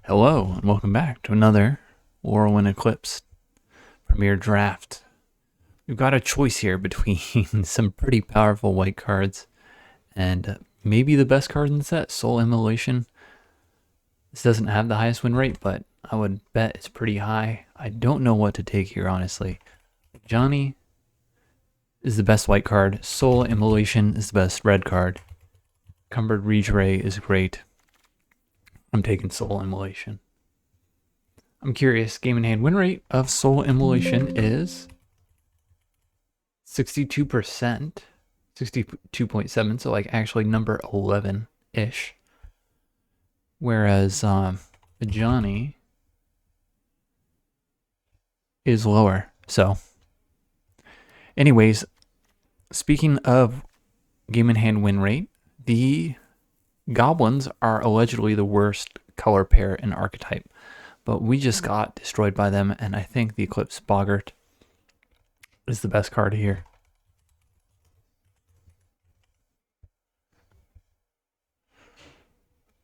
Hello, and welcome back to another Llorwyn Eclipsed Premier Draft. We've got a choice here between some pretty powerful white cards and maybe the best card in the set, Soul Immolation. This doesn't have the highest win rate, but I would bet it's pretty high. I don't know what to take here, honestly. Johnny is the best white card. Soul Immolation is the best red card. Cumbered Reach Ray is great. I'm taking Soul Immolation. I'm curious, game in hand win rate of Soul Immolation is 62%, 62.7, so like actually number 11-ish. Whereas Johnny is lower. So anyways, speaking of game in hand win rate, the goblins are allegedly the worst color pair in archetype. But we just got destroyed by them, and I think the Eclipsed Boggart is the best card here.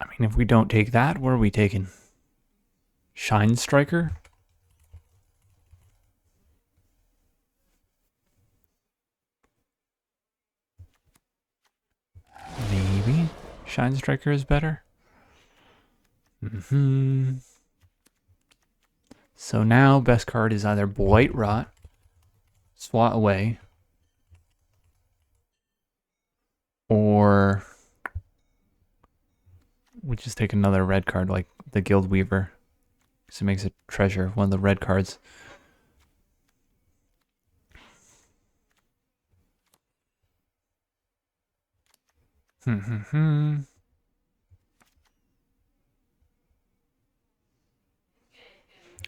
I mean, if we don't take that, what are we taking? Shinestriker? Maybe Shinestriker is better. So now best card is either Blight Rot, Swat Away, or we just take another red card like the Guild Weaver, because it makes a treasure, one of the red cards.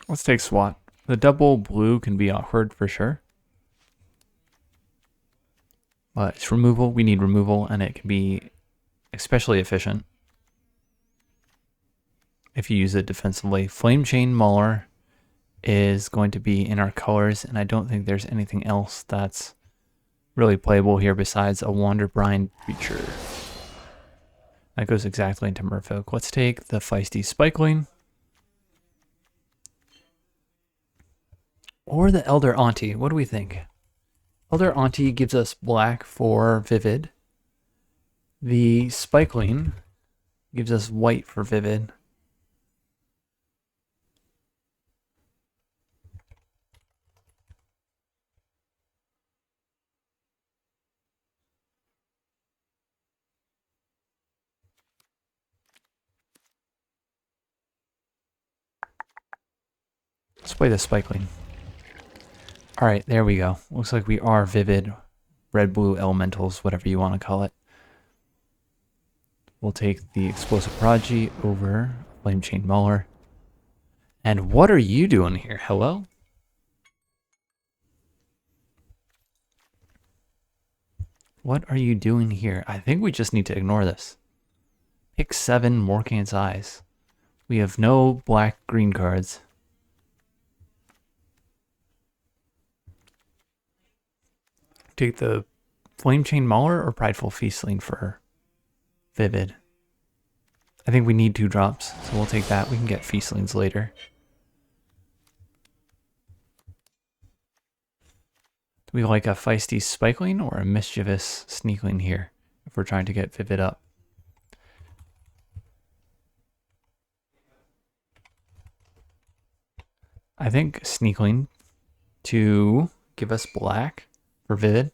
Let's take SWAT. The double blue can be awkward for sure. But it's removal. We need removal, and it can be especially efficient if you use it defensively. Flame Chain Mauler is going to be in our colors, and I don't think there's anything else that's really playable here besides a Wanderbrine creature. That goes exactly into Merfolk. Let's take the feisty Spikeling. Or the Elder Auntie. What do we think? Elder Auntie gives us black for Vivid. The Spikeling gives us white for Vivid. Let's play the Spikeling. Alright, there we go. Looks like we are Vivid, red-blue elementals, whatever you want to call it. We'll take the Explosive Prodigy over Flame Chain Mauler. And what are you doing here? Hello? What are you doing here? I think we just need to ignore this. Pick 7 Morkant's Eyes. We have no black-green cards. Take the Flame Chain Mauler or Prideful Feastling for Vivid. I think we need 2 drops, so we'll take that. We can get Feastlings later. Do we like a feisty Spikeling or a mischievous Sneakling here if we're trying to get Vivid up? I think Sneakling to give us black for Vivid.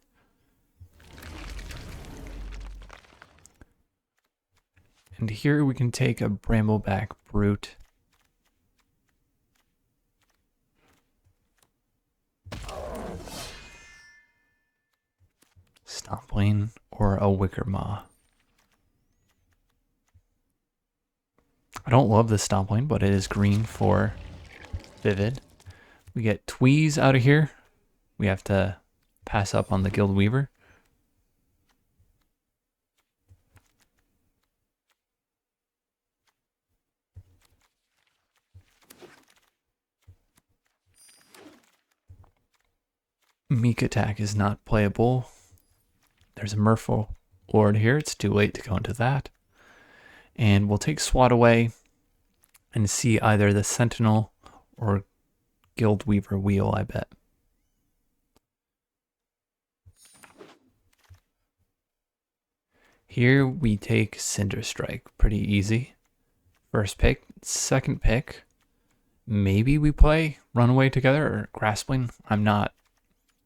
And here we can take a Brambleback Brute. Stompling or a Wicker Maw. I don't love the Stompling, but it is green for Vivid. We get Tweeze out of here. We have to pass up on the Guild Weaver. Meek Attack is not playable. There's a Merfolk Lord here. It's too late to go into that. And we'll take SWAT away. and see either the Sentinel or Guild Weaver wheel, I bet. Here we take Cinderstrike, pretty easy. First pick, second pick, maybe we play Runaway together or Graspling. I'm not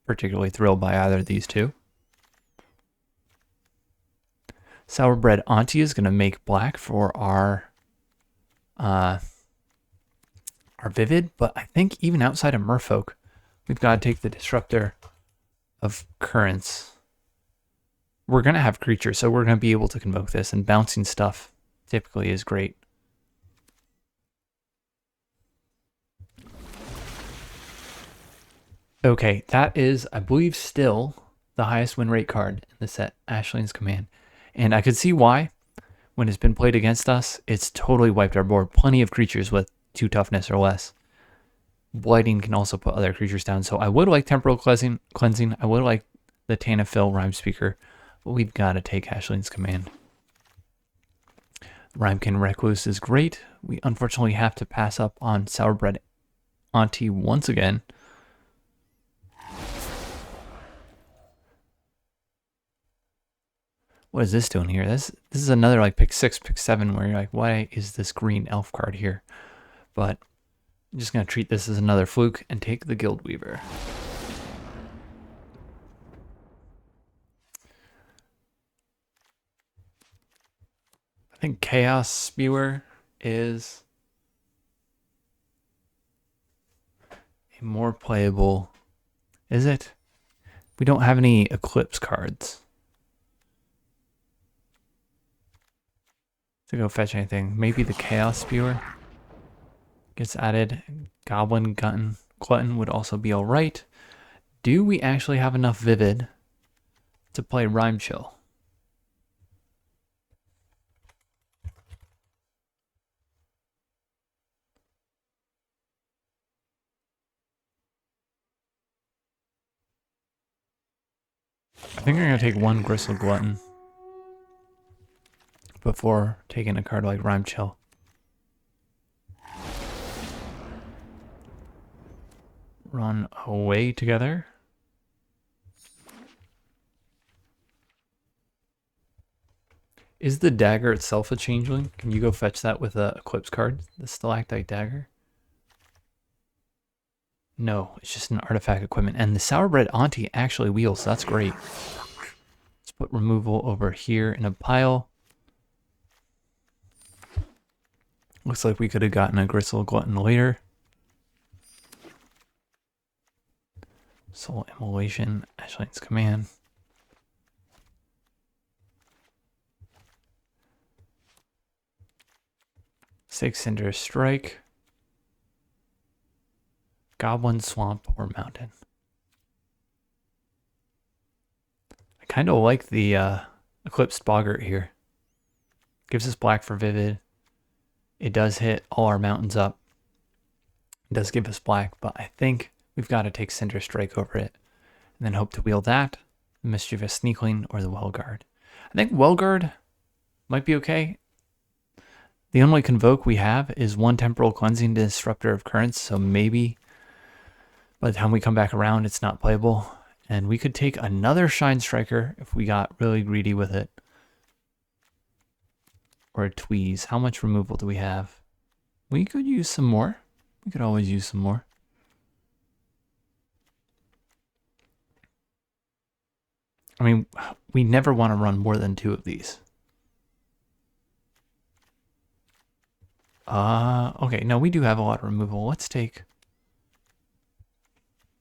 particularly thrilled by either of these two. Sourbred Auntie is going to make black for our Vivid, but I think even outside of Merfolk, we've got to take the Disruptor of Currents. We're going to have creatures, so we're going to be able to convoke this, and bouncing stuff typically is great. Okay, that is, I believe, still the highest win rate card in the set, Ashley's Command. And I could see why. When it's been played against us, it's totally wiped our board. Plenty of creatures with 2 toughness or less. Blighting can also put other creatures down. So I would like Temporal Cleansing. I would like the Tanafil Rhyme Speaker. But we've got to take Ashley's Command. Rhymekin Recluse is great. We unfortunately have to pass up on Sourbred Auntie once again. What is this doing here? This is another like pick 6, pick 7 where you're like, why is this green elf card here? But I'm just going to treat this as another fluke and take the Guild Weaver. I think Chaos Spewer is a more playable... Is it? We don't have any Eclipse cards to go fetch anything. Maybe the Chaos Spewer gets added. Goblin Glutton would also be alright. Do we actually have enough Vivid to play Rhyme Chill? I think I'm going to take one Gristle Glutton before taking a card like Rhyme Chill. Run away together. Is the dagger itself a changeling? Can you go fetch that with a Eclipse card? The Stalactite Dagger? No, it's just an artifact equipment. And the Sourbred Auntie actually wheels. That's great. Let's put removal over here in a pile. Looks like we could have gotten a Gristle Glutton later. Soul Immolation, Ashley's Command. Six Cinder Strike. Goblin, Swamp, or Mountain. I kind of like the Eclipsed Boggart here. Gives us black for Vivid. It does hit all our mountains up. It does give us black, but I think we've got to take Cinder Strike over it. And then hope to wheel that, the Mischievous Sneakling, or the Wellguard. I think Wellguard might be okay. The only Convoke we have is one Temporal Cleansing Disruptor of Currents, so maybe by the time we come back around, it's not playable. And we could take another Shinestriker if we got really greedy with it. Or a Tweeze. How much removal do we have? We could use some more. We could always use some more. I mean, we never want to run more than 2 of these. Okay, no, we do have a lot of removal. Let's take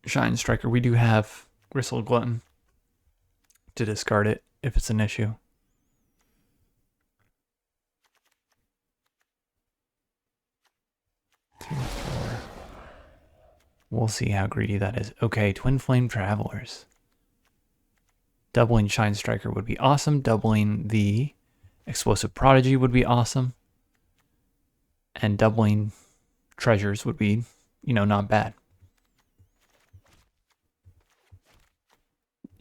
Shinestriker. We do have Gristle Glutton to discard it if it's an issue. Two, four. We'll see how greedy that is. Okay, Twin Flame Travelers. Doubling Shinestriker would be awesome. Doubling the Explosive Prodigy would be awesome. And doubling Treasures would be, you know, not bad.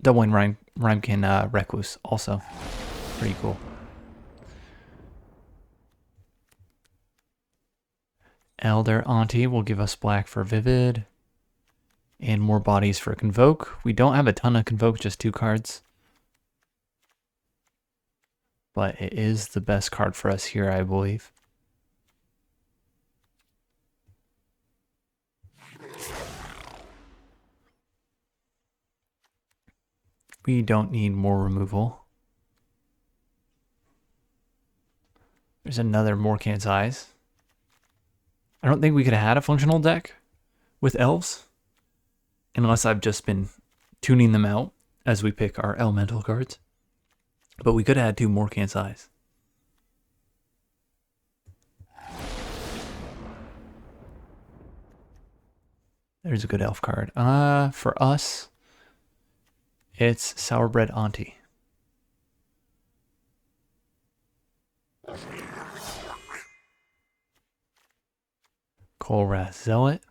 Doubling Rhymekin Recluse also. Pretty cool. Elder Auntie will give us black for Vivid. And more bodies for Convoke. We don't have a ton of Convoke, just 2 cards. But it is the best card for us here, I believe. We don't need more removal. There's another Morkant's Eyes. I don't think we could have had a functional deck with elves. Unless I've just been tuning them out as we pick our elemental cards. But we could have had 2 Morkant's Eyes. There's a good elf card. For us, it's Sourbread Auntie. Colrath Zealot.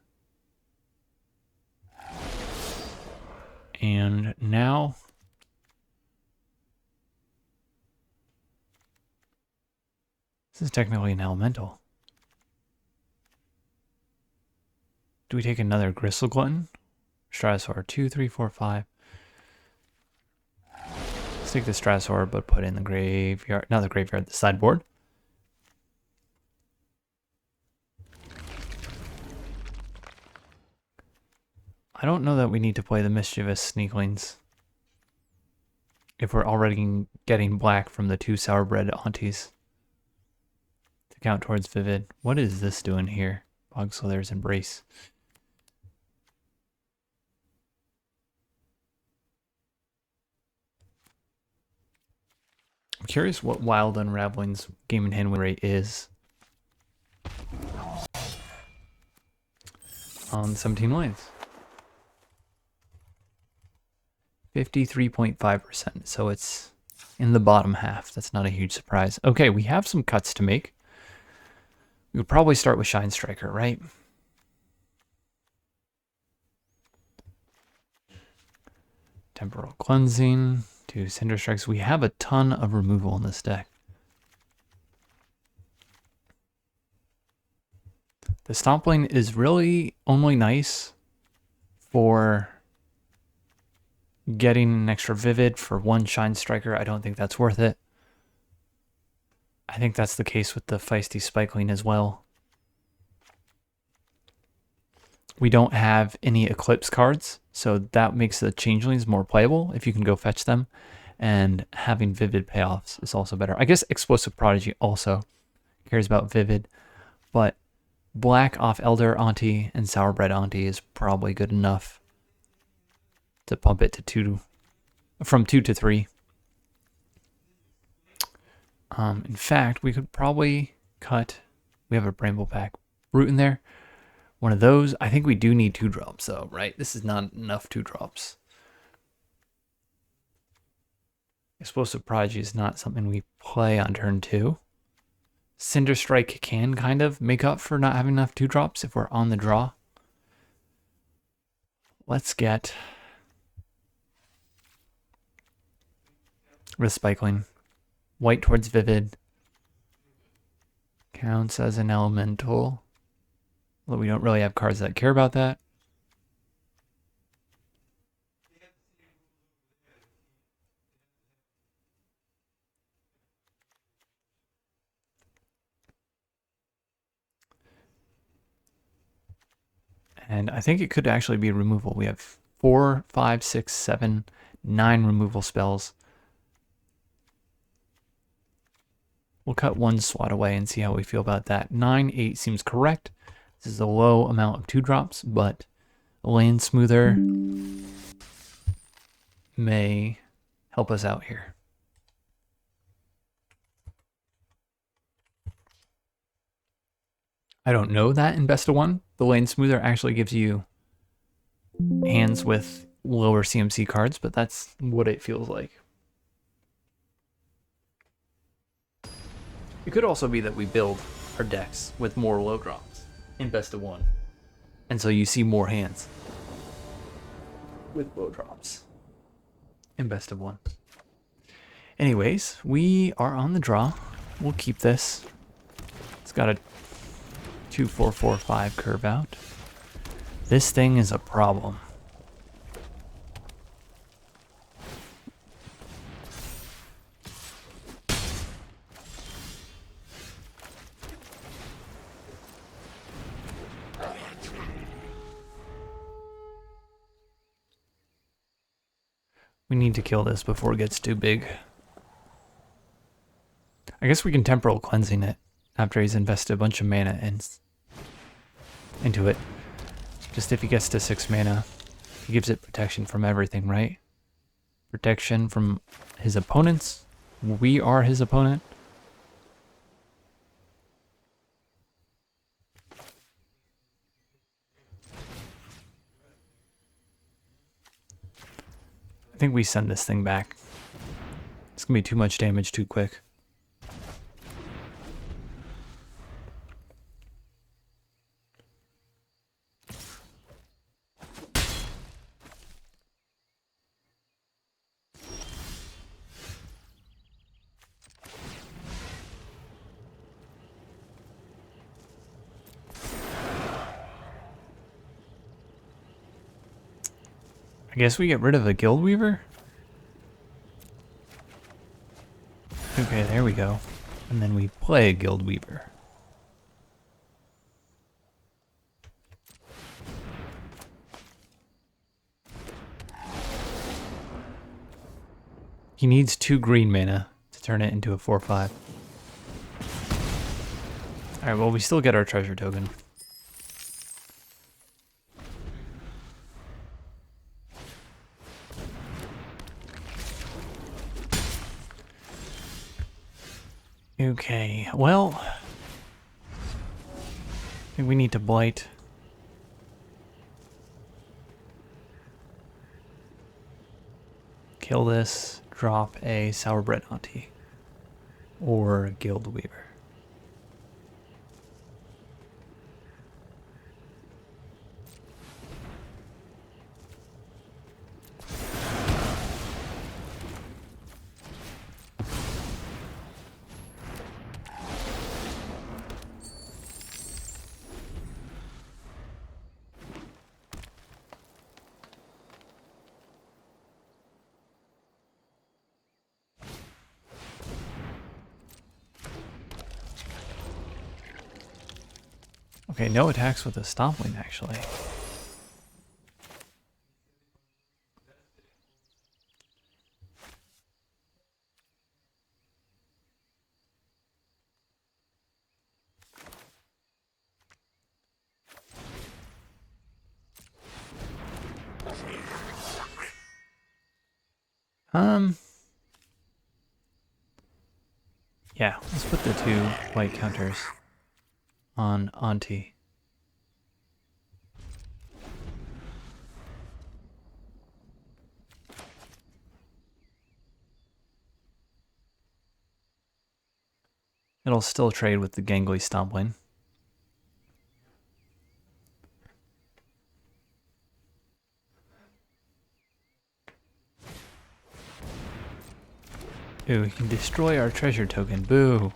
And now this is technically an elemental. Do we take another Gristle Glutton? Stratosaur, 2, 3, 4, 5. Let's take the Stratosaur, but put in the graveyard, not the graveyard, the sideboard. I don't know that we need to play the Mischievous Sneaklings if we're already getting black from the 2 Sourbread Aunties to count towards Vivid. What is this doing here? Bogslather's Embrace. I'm curious what Wild Unraveling's game and hand win rate is on 17 lanes. 53.5%, so it's in the bottom half. That's not a huge surprise. Okay, we have some cuts to make. We would probably start with Shinestriker, right? Temporal Cleansing, 2 Cinder Strikes. We have a ton of removal in this deck. The Stompling is really only nice for getting an extra Vivid for 1 Shinestriker. I don't think that's worth it. I think that's the case with the Feisty Spikeling as well. We don't have any Eclipse cards, so that makes the Changelings more playable if you can go fetch them. And having Vivid payoffs is also better. I guess Explosive Prodigy also cares about Vivid, but black off Elder Auntie and Sourbread Auntie is probably good enough to pump it to 2, from 2 to 3. In fact, we could probably cut, we have a Brambleback Root in there. One of those. I think we do need 2 drops though, right? This is not enough 2 drops. Explosive Prodigy is not something we play on turn 2. Cinder Strike can kind of make up for not having enough 2 drops if we're on the draw. Let's get Respikeling. White towards Vivid. Counts as an elemental. Although we don't really have cards that care about that. And I think it could actually be removal. We have 4, 5, 6, 7, 9 removal spells. We'll cut 1 slot away and see how we feel about that. 9, 8 seems correct. This is a low amount of 2 drops, but a Land Smoother may help us out here. I don't know that in Best of 1. The Land Smoother actually gives you hands with lower CMC cards, but that's what it feels like. It could also be that we build our decks with more low drops in Best of 1. And so you see more hands with low drops in Best of 1. Anyways, we are on the draw. We'll keep this. It's got a 2445 curve out. This thing is a problem. We need to kill this before it gets too big. I guess we can temporal cleansing it after he's invested a bunch of mana into it. Just if he gets to 6 mana, he gives it protection from everything, right? Protection from his opponents. We are his opponent. I think we send this thing back. It's gonna be too much damage too quick. I guess we get rid of a Guild Weaver? Okay, there we go. And then we play a Guild Weaver. He needs 2 green mana to turn it into a 4/5. Alright, well we still get our treasure token. Okay, well, I think we need to blight. Kill this, drop a Sour Bread Auntie or a Guild Weaver. Okay, no attacks with the Stompling, actually. Yeah, let's put the 2 white counters on Auntie. It'll still trade with the Gangly Stompling. Ooh, we can destroy our treasure token. Boo.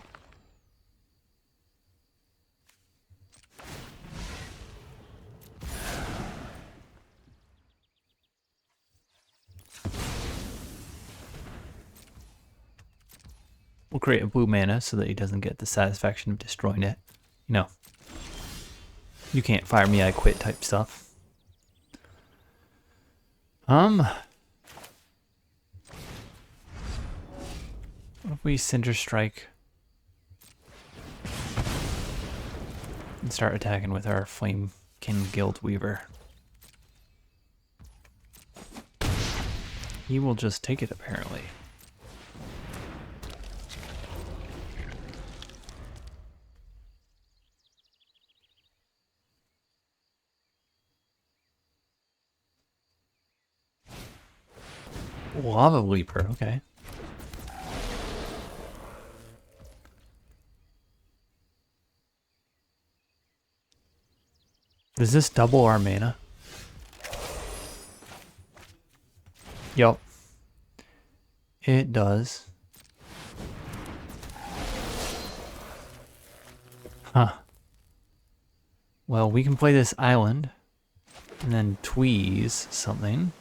We'll create a blue mana so that he doesn't get the satisfaction of destroying it. You know, you can't fire me, I quit type stuff. What if we Cinder Strike and start attacking with our Flamekin Guild Weaver? He will just take it, apparently. Lava Leaper, okay. Does this double our mana? Yup. It does. Huh. Well, we can play this island and then tweeze something.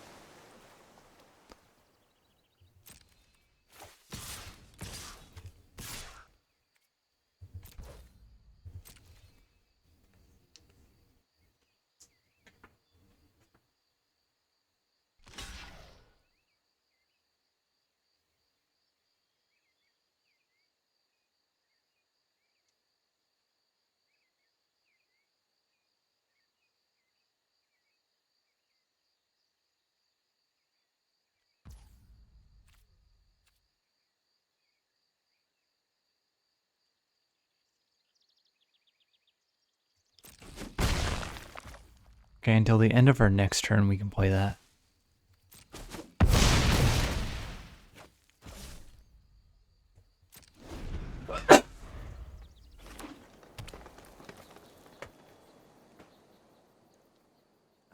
Okay, until the end of our next turn, we can play that.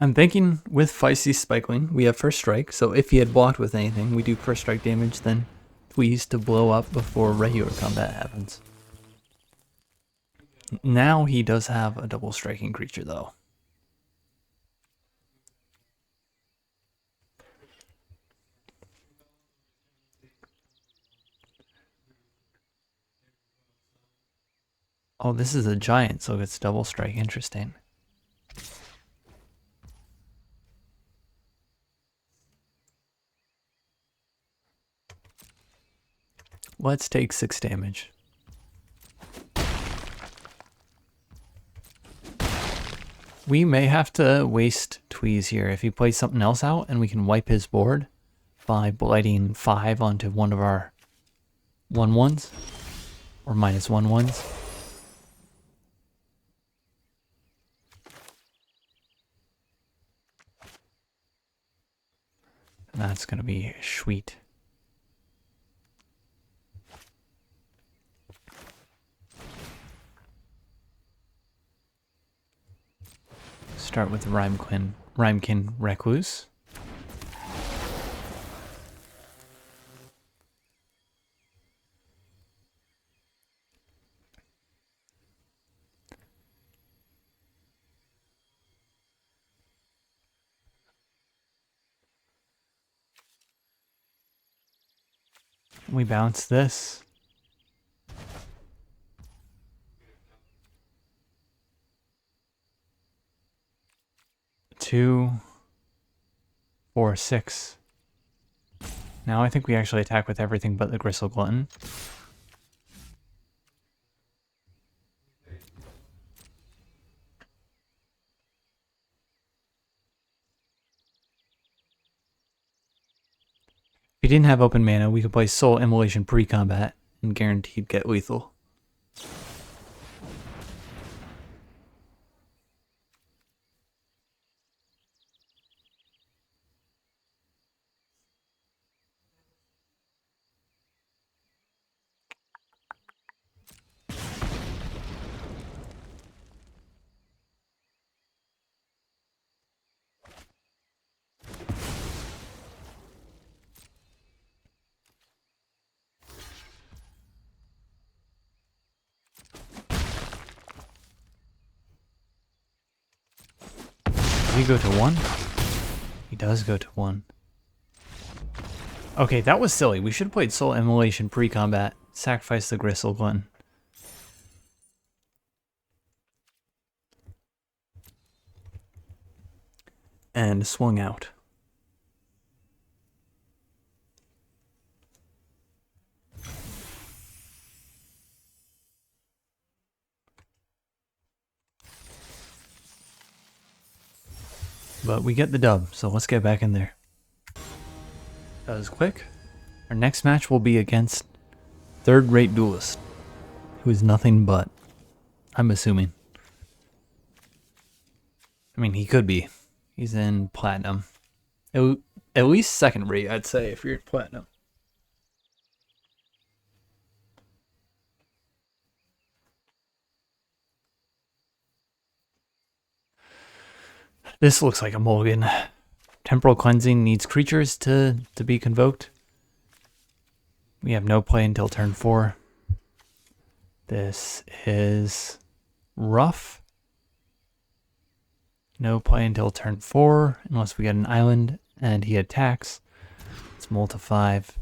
I'm thinking with Feisty Spikeling, we have first strike, so if he had blocked with anything, we do first strike damage, then tweeze to blow up before regular combat happens. Now he does have a double striking creature though. Oh, this is a giant, so it's double strike. Interesting. Let's take 6 damage. We may have to waste tweeze here if he plays something else out, and we can wipe his board by blighting 5 onto one of our 1/1s or -1/1s. And that's going to be sweet. Start with Rhymekin Recluse. We bounce this. Two, 4, 6. Now I think we actually attack with everything but the Gristle Glutton. If he didn't have open mana, we could play Soul Immolation pre-combat and guaranteed get lethal. Does he go to 1? He does go to 1. Okay, that was silly. We should have played Soul Immolation pre-combat. Sacrifice the Gristle Glutton. And swung out. But we get the dub, so let's get back in there. That was quick. Our next match will be against third-rate duelist, who is nothing but, I'm assuming. I mean, he could be. He's in platinum. At least second rate, I'd say, if you're in platinum. This looks like a mulligan. Temporal Cleansing needs creatures to be convoked. We have no play until turn 4. This is rough. No play until turn 4, unless we get an island and he attacks. Let's multi 5.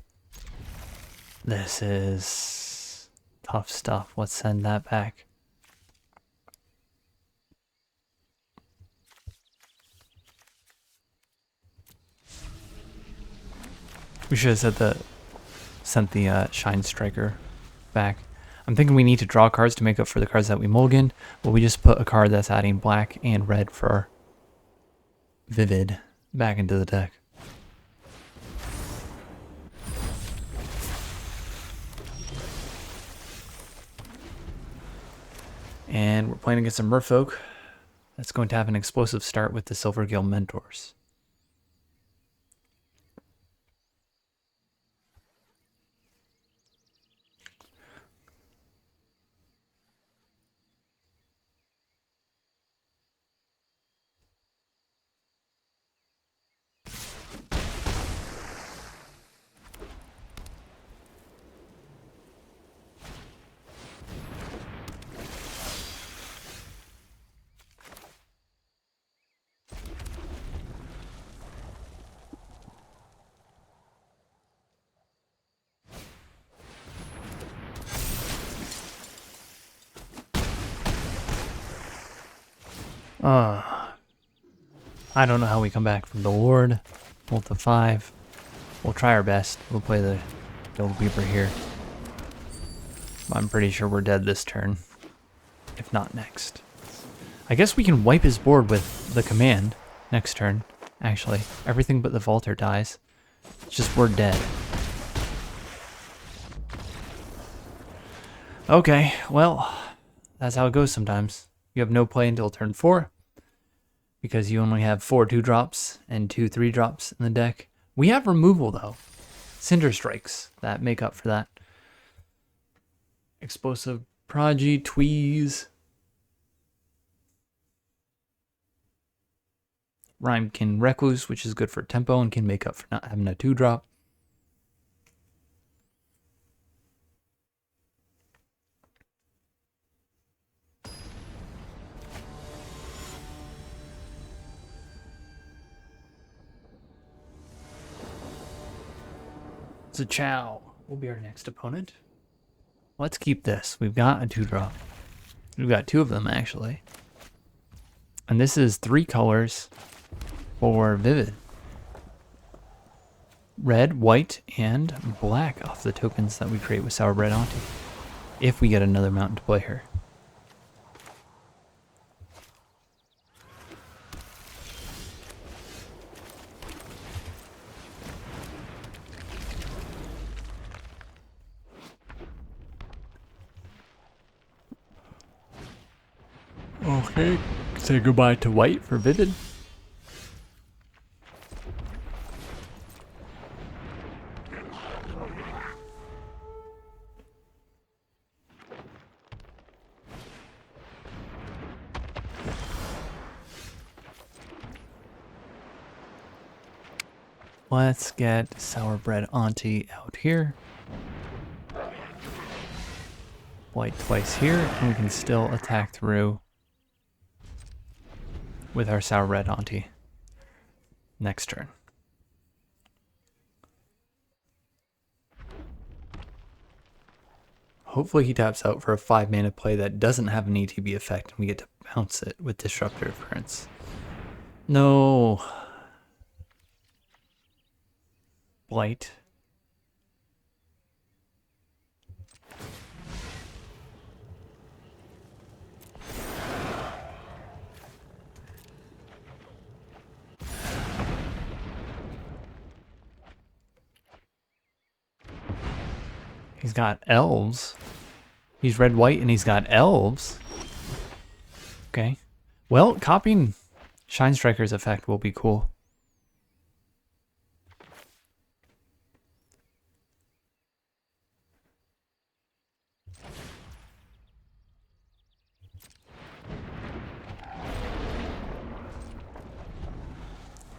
This is tough stuff. Let's send that back. We should have sent the Shinestriker back. I'm thinking we need to draw cards to make up for the cards that we mulliganed, but we just put a card that's adding black and red for Vivid back into the deck. And we're playing against a Merfolk that's going to have an explosive start with the Silvergill Mentors. I don't know how we come back from the Lord. Multi 5. We'll try our best. We'll play the Guild Weaver here. I'm pretty sure we're dead this turn. If not next. I guess we can wipe his board with the command next turn. Actually, everything but the Vaulter dies. It's just we're dead. Okay, well, that's how it goes sometimes. You have no play until turn 4. Because you only have 4 2-drops and 2 3-drops in the deck. We have removal, though. Cinder Strikes that make up for that. Explosive Prodigy, Tweeze. Rhymekin Recluse, which is good for tempo and can make up for not having a 2-drop. Chow will be our next opponent. Let's keep this. We've got a 2-drop. We've got 2 of them, actually. And this is 3 colors for Vivid. Red, white, and black off the tokens that we create with Sour Bread Auntie. If we get another mountain to play her. Okay, say goodbye to white for Vivid. Let's get Sour Bread Auntie out here. White twice here, and we can still attack through with our Sour Bread Auntie next turn. Hopefully he taps out for a 5-mana play that doesn't have an ETB effect, and we get to bounce it with Disruptor Currents. No. Blight. He's got elves. He's red, white, and he's got elves. Okay. Well, copying Shinestriker's effect will be cool.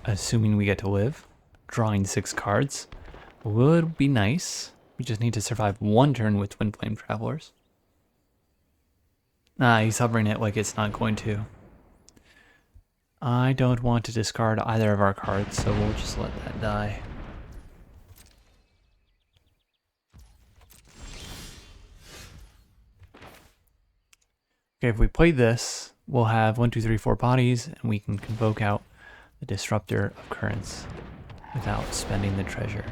Assuming we get to live. Drawing 6 cards would be nice. We just need to survive 1 turn with Twin Flame Travelers. He's hovering it like it's not going to. I don't want to discard either of our cards, so we'll just let that die. Okay, if we play this, we'll have 1, 2, 3, 4 bodies, and we can convoke out the Disruptor of Currents without spending the treasure.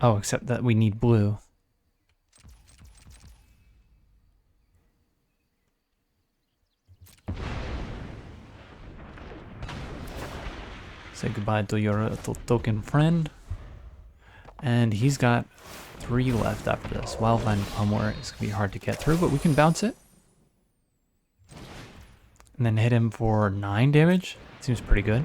Oh, except that we need blue. Say goodbye to your token friend. And he's got 3 left after this. Wildland Pummeler is going to be hard to get through, but we can bounce it. And then hit him for 9 damage. Seems pretty good.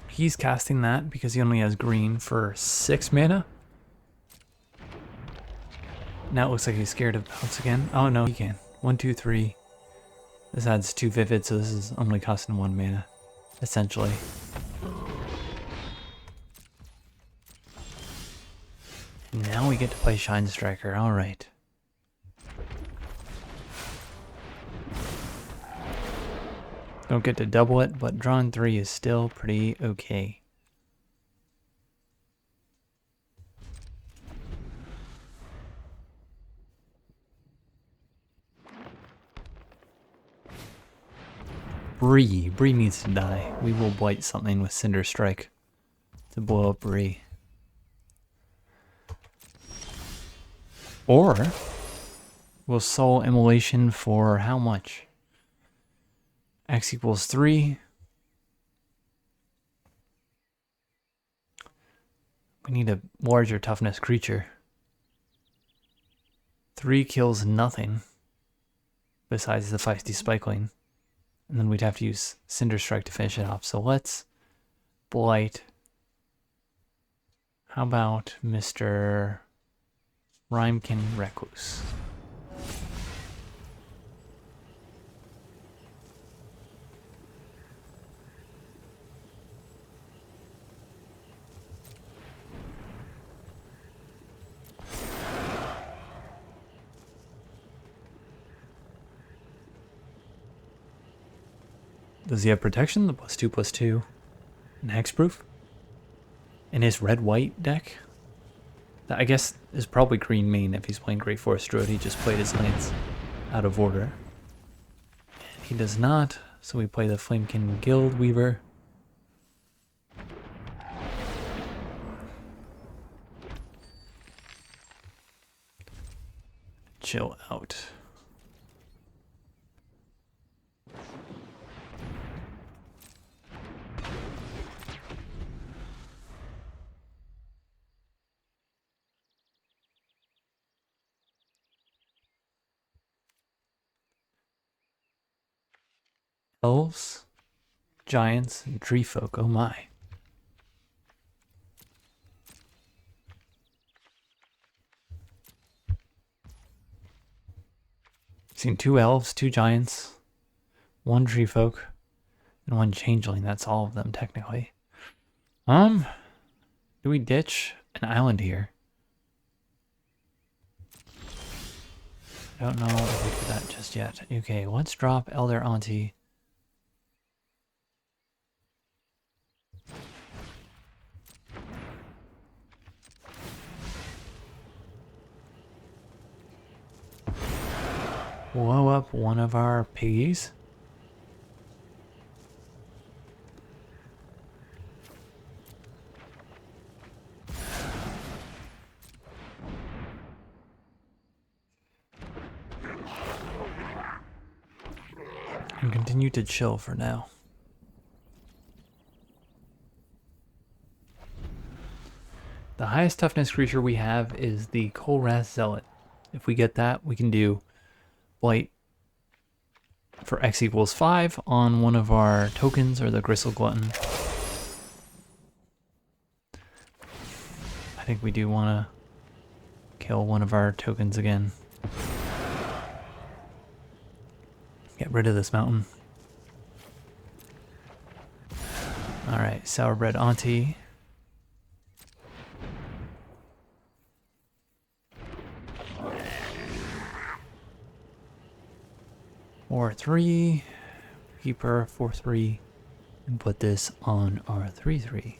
He's casting that because he only has green for 6 mana. Now it looks like he's scared of bounce again. Oh no, he can. 1, 2, 3. This adds 2 vivid, so this is only costing 1 mana, essentially. Now we get to play Shinestriker. Alright. Don't get to double it, but drawing 3 is still pretty okay. Bree. Bree needs to die. We will blight something with Cinder Strike to blow up Bree. Or we'll Soul Immolation for how much? X equals 3. We need a larger toughness creature. 3 kills nothing besides the feisty Spikeling. And then we'd have to use Cinder Strike to finish it off. So let's blight. How about Mr. Rhymekin Recluse? Does he have protection? The +2/+2 and hexproof? In his red-white deck? That I guess is probably green main if he's playing Great Forest Druid. He just played his lands out of order. And he does not, so we play the Flamekin Guild Weaver. Chill out. Elves, giants, and tree folk. Oh my. Seen 2 elves, 2 giants, 1 tree folk, and 1 changeling. That's all of them technically. Do we ditch an island here? I don't know if we do that just yet. Okay, let's drop Elder Auntie. Blow up one of our piggies. And continue to chill for now. The highest toughness creature we have is the Kolrath Zealot. If we get that, we can do Blight for X equals 5 on one of our tokens or the Gristle Glutton. I think we do want to Kill one of our tokens again. Get rid of this mountain. Alright, Sourbred Auntie. Or 3. Keep her 4-3. And put this on our 3-3.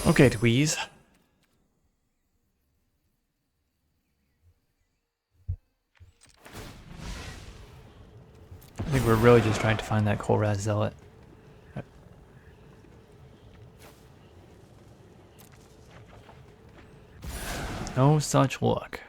Okay, Tweez. I think we're really just trying to find that Kolraz Zealot. No such luck.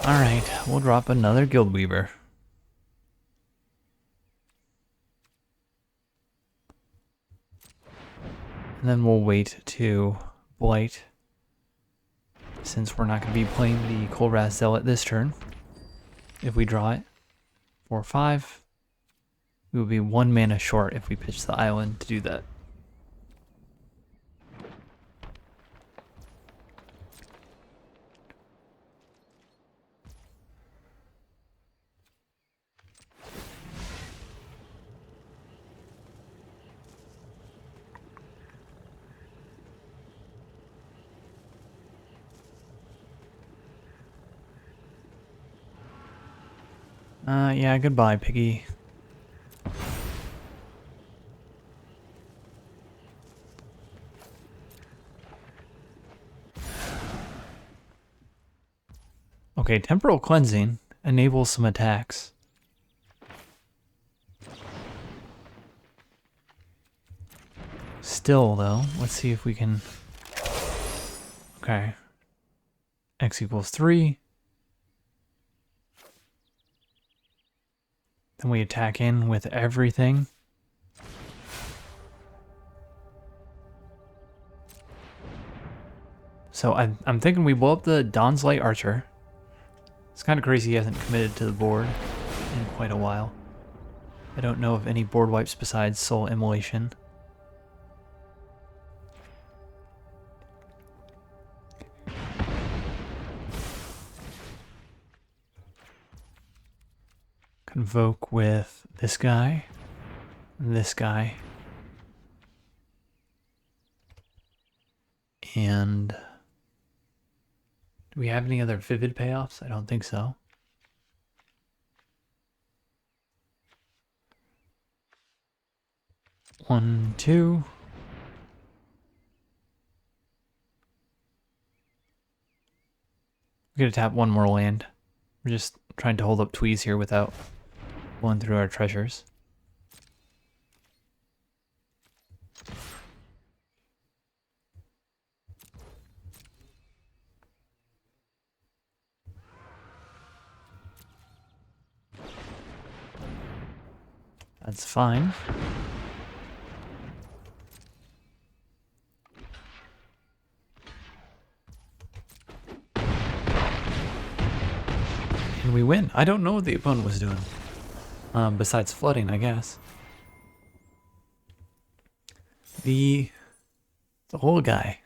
Alright, we'll drop another Guild Weaver. And then we'll wait to Blight, since we're not going to be playing the Kolraz Zealot this turn. If we draw it 4-5, we will be 1 mana short if we pitch the island to do that. Yeah, goodbye, Piggy. Okay, Temporal Cleansing enables some attacks. Still, though, let's see if we can... Okay. X equals 3. Then we attack in with everything. So I'm thinking we blow up the Dawn's Light Archer. It's kind of crazy he hasn't committed to the board in quite a while. I don't know of any board wipes besides Soul Immolation. Convoke with this guy, and this guy, and do we have any other vivid payoffs? I don't think so. One, two. We're gonna tap one more land. We're just trying to hold up Tweez here without going through our treasures. That's fine. And we win. I don't know what the opponent was doing. Besides flooding, I guess. The whole guy.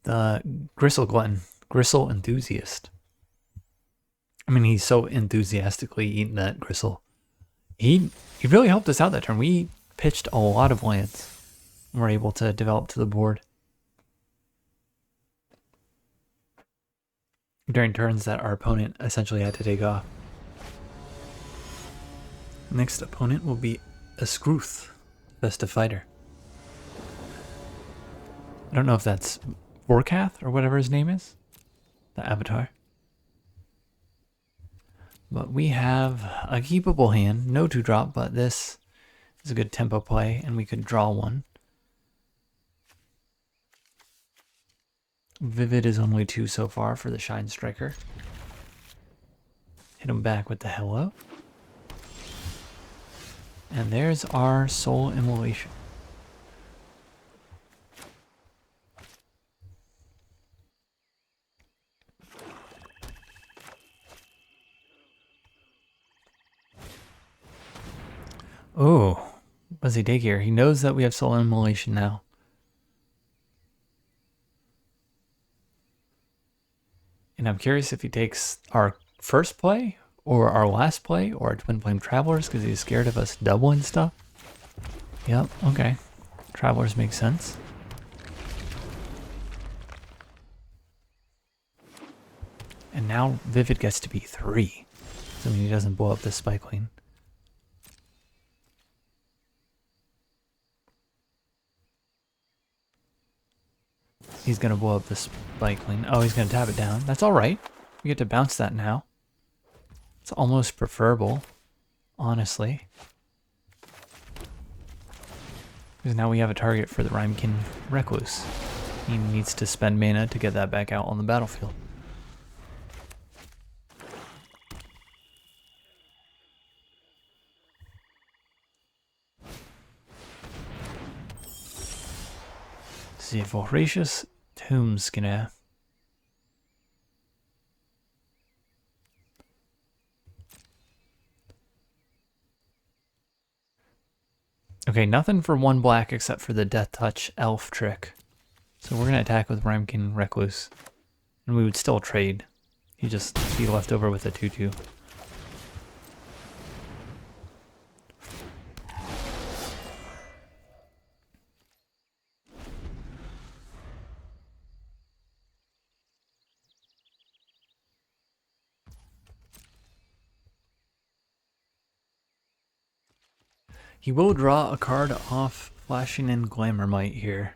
The Gristle Glutton. Gristle Enthusiast. I mean, he's so enthusiastically eating that gristle. He really helped us out that turn. We pitched a lot of lands and were able to develop to the board during turns that our opponent essentially had to take off. Next opponent will be a Scrooth, Festive Fighter. I don't know if that's Vorkath or whatever his name is, the avatar. But we have a keepable hand, no 2-drop, but this is a good tempo play, and we could draw one. Vivid is only 2 so far for the Shinestriker. Hit him back with the hello. And there's our Soul Immolation. Oh, what does he take here? He knows that we have Soul Immolation now. And I'm curious if he takes our first play, or our last play, or our Twin Flame Travelers, because he's scared of us doubling stuff. Yep, okay. Travelers make sense. And now Vivid gets to be 3. So he doesn't blow up the Spikeling. He's going to blow up the Spikeling. Oh, he's going to tap it down. That's alright. We get to bounce that now. It's almost preferable, honestly. Because now we have a target for the Rhymekin Recluse. He needs to spend mana to get that back out on the battlefield. See if Voracious Tomb's gonna... Okay, nothing for 1 black except for the Death Touch Elf trick. So we're gonna attack with Rhymekin Recluse. And we would still trade. He'd just be left over with a 2-2. He will draw a card off Flashing in Glamourmite here.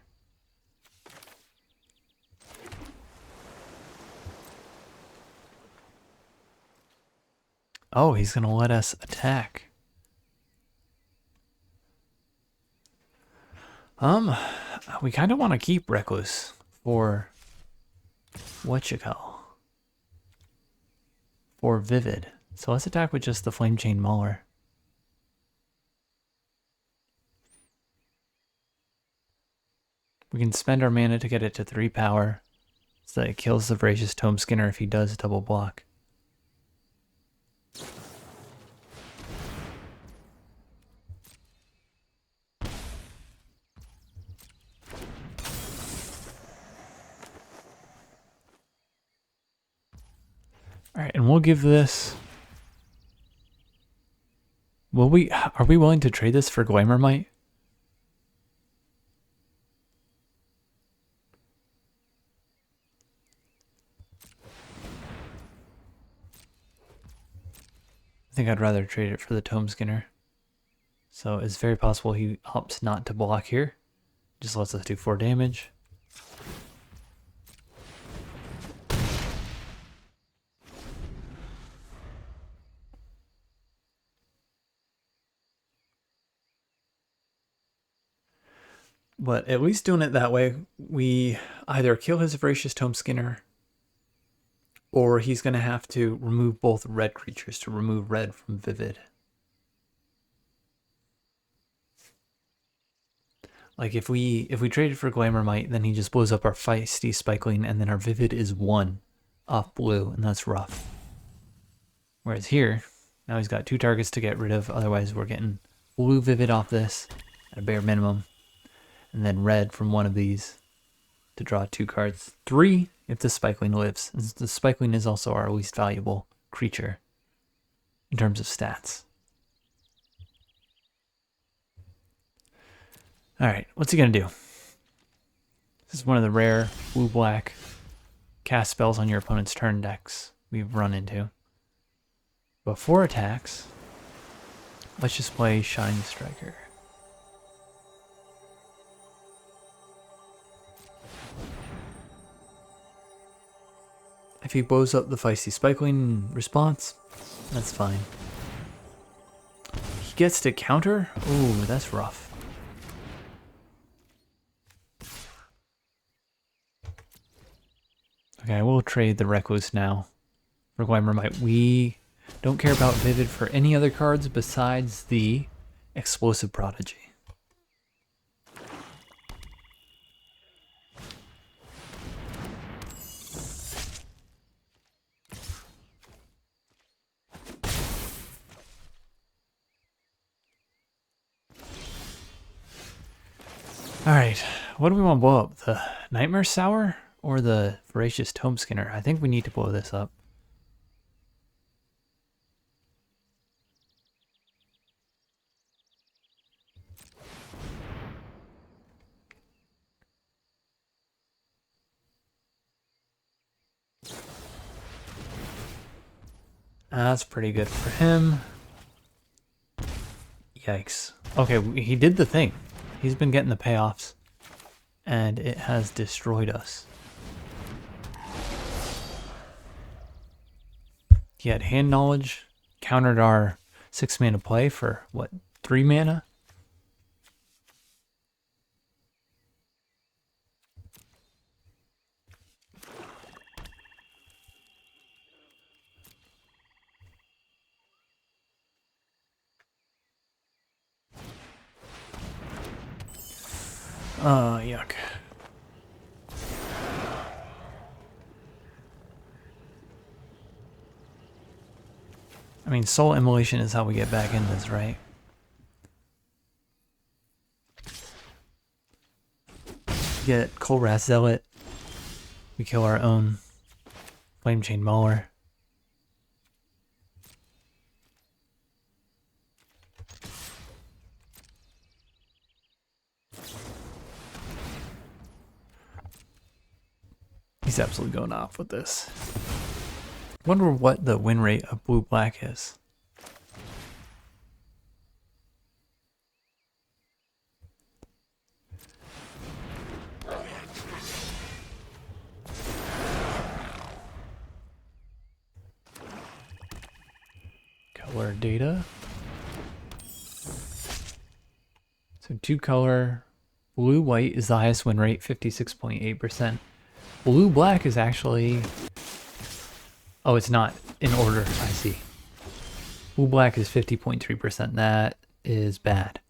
Oh, he's gonna let us attack. We kind of want to keep Recluse for whatchacall. For Vivid. So let's attack with just the Flame Chain Mauler. We can spend our mana to get it to 3 power, so that it kills the Voracious Tome Skinner if he does double block. Alright, and we'll give this... Are we willing to trade this for Glamourmite? I think I'd rather trade it for the Tome Skinner. So it's very possible he opts not to block here. Just lets us do 4 damage. But at least doing it that way, we either kill his Voracious Tome Skinner, or he's going to have to remove both red creatures to remove red from Vivid. Like if we traded for Glamourmite, then he just blows up our feisty Spikeling, and then our Vivid is 1 off blue, and that's rough. Whereas here, now he's got 2 targets to get rid of, otherwise we're getting blue Vivid off this at a bare minimum, and then red from one of these to draw 2 cards. 3 if the Spikeling lives. And the Spikeling is also our least valuable creature in terms of stats. Alright, what's he gonna do? This is one of the rare blue-black cast spells on your opponent's turn decks we've run into. Before attacks, Let's just play Shinestriker. If he blows up the Feisty Spikeling response, that's fine. He gets to counter? Ooh, that's rough. Okay, we'll trade the Recluse now for Glimmermite. We don't care about Vivid for any other cards besides the Explosive Prodigy. Alright, what do we want to blow up? The Nightmare Sour or the Voracious Tome Skinner? I think we need to blow this up. That's pretty good for him. Yikes. Okay, he did the thing. He's been getting the payoffs, and it has destroyed us. He had Hand Knowledge, countered our 6 mana play for, what, 3 mana? Yuck. I mean, Soul Immolation is how we get back in this, right? Get Kolrath Zealot. We kill our own Flame Chain Mauler. He's absolutely going off with this. Wonder what the win rate of blue-black is. Color data. So 2-color. Blue-white is the highest win rate, 56.8%. Blue-black is actually... Oh, it's not in order. I see. Blue-black is 50.3%. That is bad.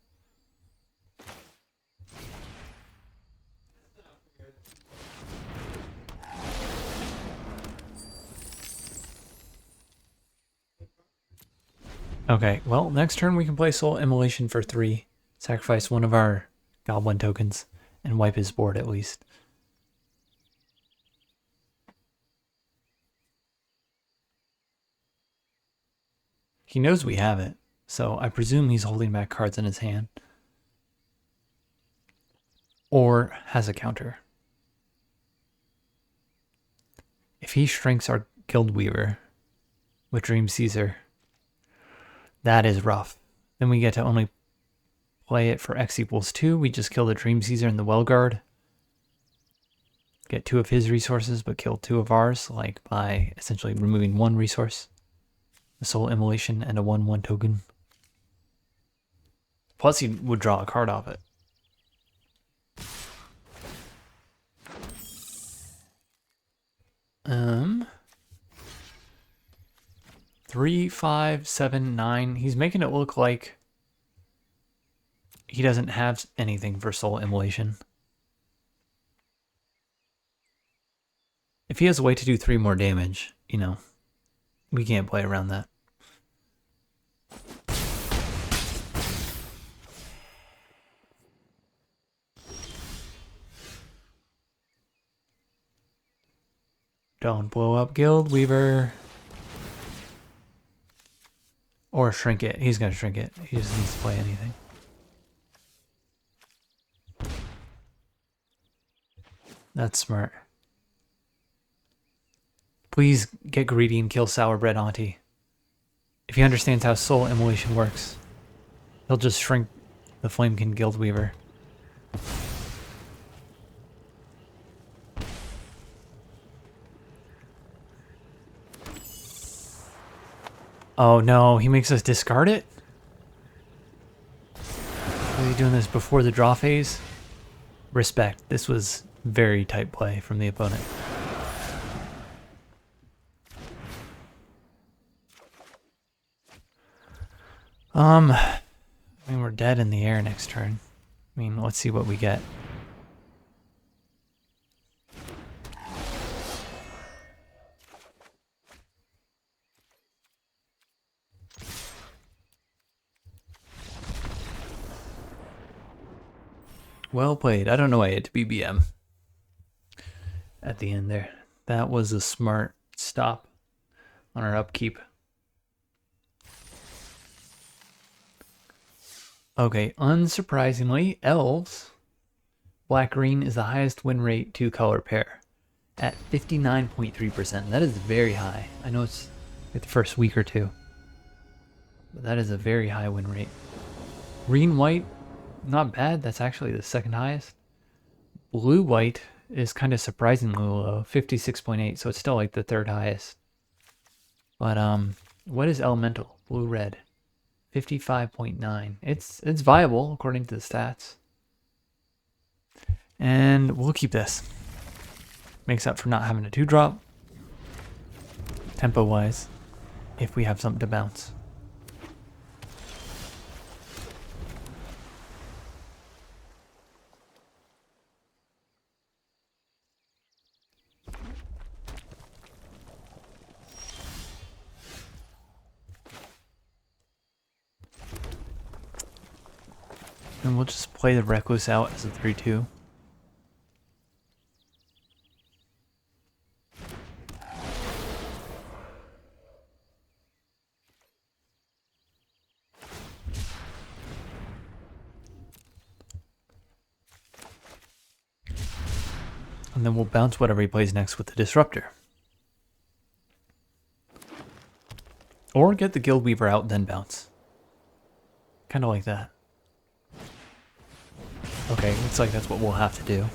Okay, well, next turn we can play Soul Immolation for 3. Sacrifice one of our Goblin tokens and wipe his board at least. He knows we have it, so I presume he's holding back cards in his hand. Or has a counter. If he shrinks our Guild Weaver with Dream Caesar, that is rough. Then we get to only play it for X equals 2. We just kill the Dream Caesar and the Wellguard. Get 2 of his resources, but kill 2 of ours, like by essentially removing 1 resource. The Soul Immolation and a 1/1 token. Plus he would draw a card off it. Three, 5, 7, 9. He's making it look like he doesn't have anything for Soul Immolation. If he has a way to do 3 more damage, you know, we can't play around that. Don't blow up Guild Weaver. Or shrink it. He's going to shrink it. He just needs to play anything. That's smart. Please get greedy and kill Sour Bread Auntie. If he understands how Soul Immolation works, He'll just shrink the Flamekin Guildweaver. Oh no, he makes us discard it? Are you doing this before the draw phase? Respect. This was very tight play from the opponent. I mean, we're dead in the air next turn. I mean, let's see what we get. Well played. I don't know why I hit BBM at the end there. That was a smart stop on our upkeep. Okay, unsurprisingly, elves. Black-green is the highest win rate two-color pair at 59.3%. That is very high. I know it's like the first week or two, but that is a very high win rate. Green-white, not bad. That's actually the second highest. Blue-white is kind of surprisingly low, 56.8, so it's still like the third highest. But what is elemental? Blue-red, 55.9. It's viable according to the stats. And we'll keep this. Makes up for not having a 2-drop. Tempo-wise, if we have something to bounce. And we'll just play the Reckless out as a 3-2. And then we'll bounce whatever he plays next with the Disruptor. Or get the Guildweaver out and then bounce. Kind of like that. Okay, looks like that's what we'll have to do.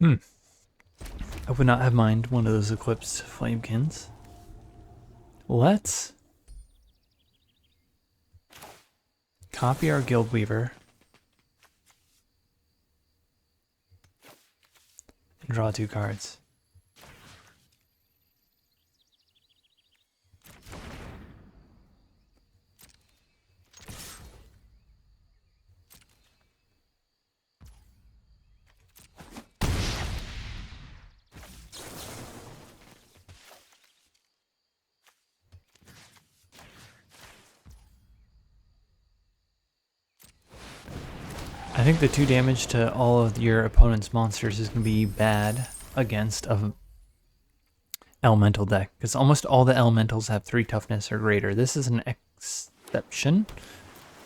I would not have minded one of those Eclipsed Flamekins. Let's copy our Guildweaver and draw 2 cards. I think the 2 damage to all of your opponent's monsters is going to be bad against a elemental deck, because almost all the elementals have 3 toughness or greater. This is an exception,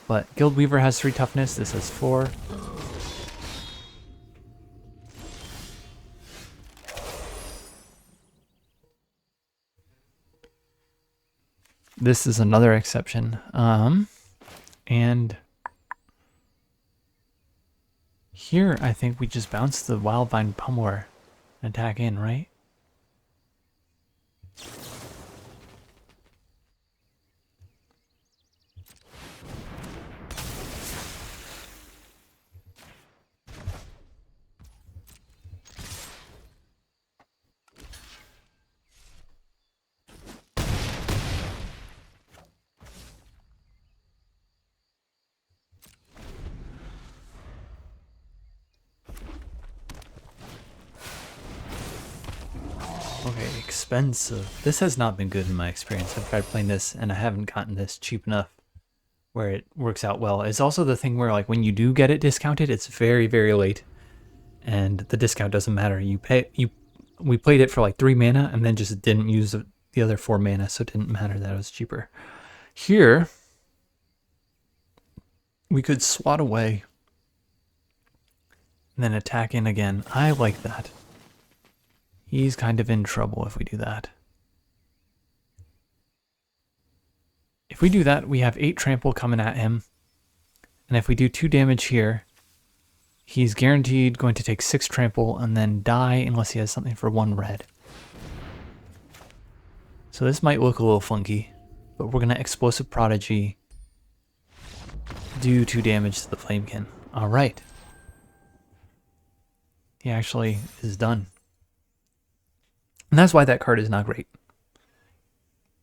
but Guildweaver has 3 toughness. This has 4. This is another exception. And here, I think we just bounce the Wildvine Pummeler and attack in, right? Okay, expensive. This has not been good in my experience. I've tried playing this and I haven't gotten this cheap enough where it works out well. It's also the thing where like when you do get it discounted, it's very, very late. And the discount doesn't matter. We played it for like 3 mana and then just didn't use the other 4 mana, so it didn't matter that it was cheaper. Here, we could swat away and then attack in again. I like that. He's kind of in trouble if we do that. If we do that, we have 8 trample coming at him. And if we do 2 damage here, he's guaranteed going to take 6 trample and then die unless he has something for 1 red. So this might look a little funky, but we're going to Explosive Prodigy, do 2 damage to the Flamekin. Alright. He actually is done. And that's why that card is not great.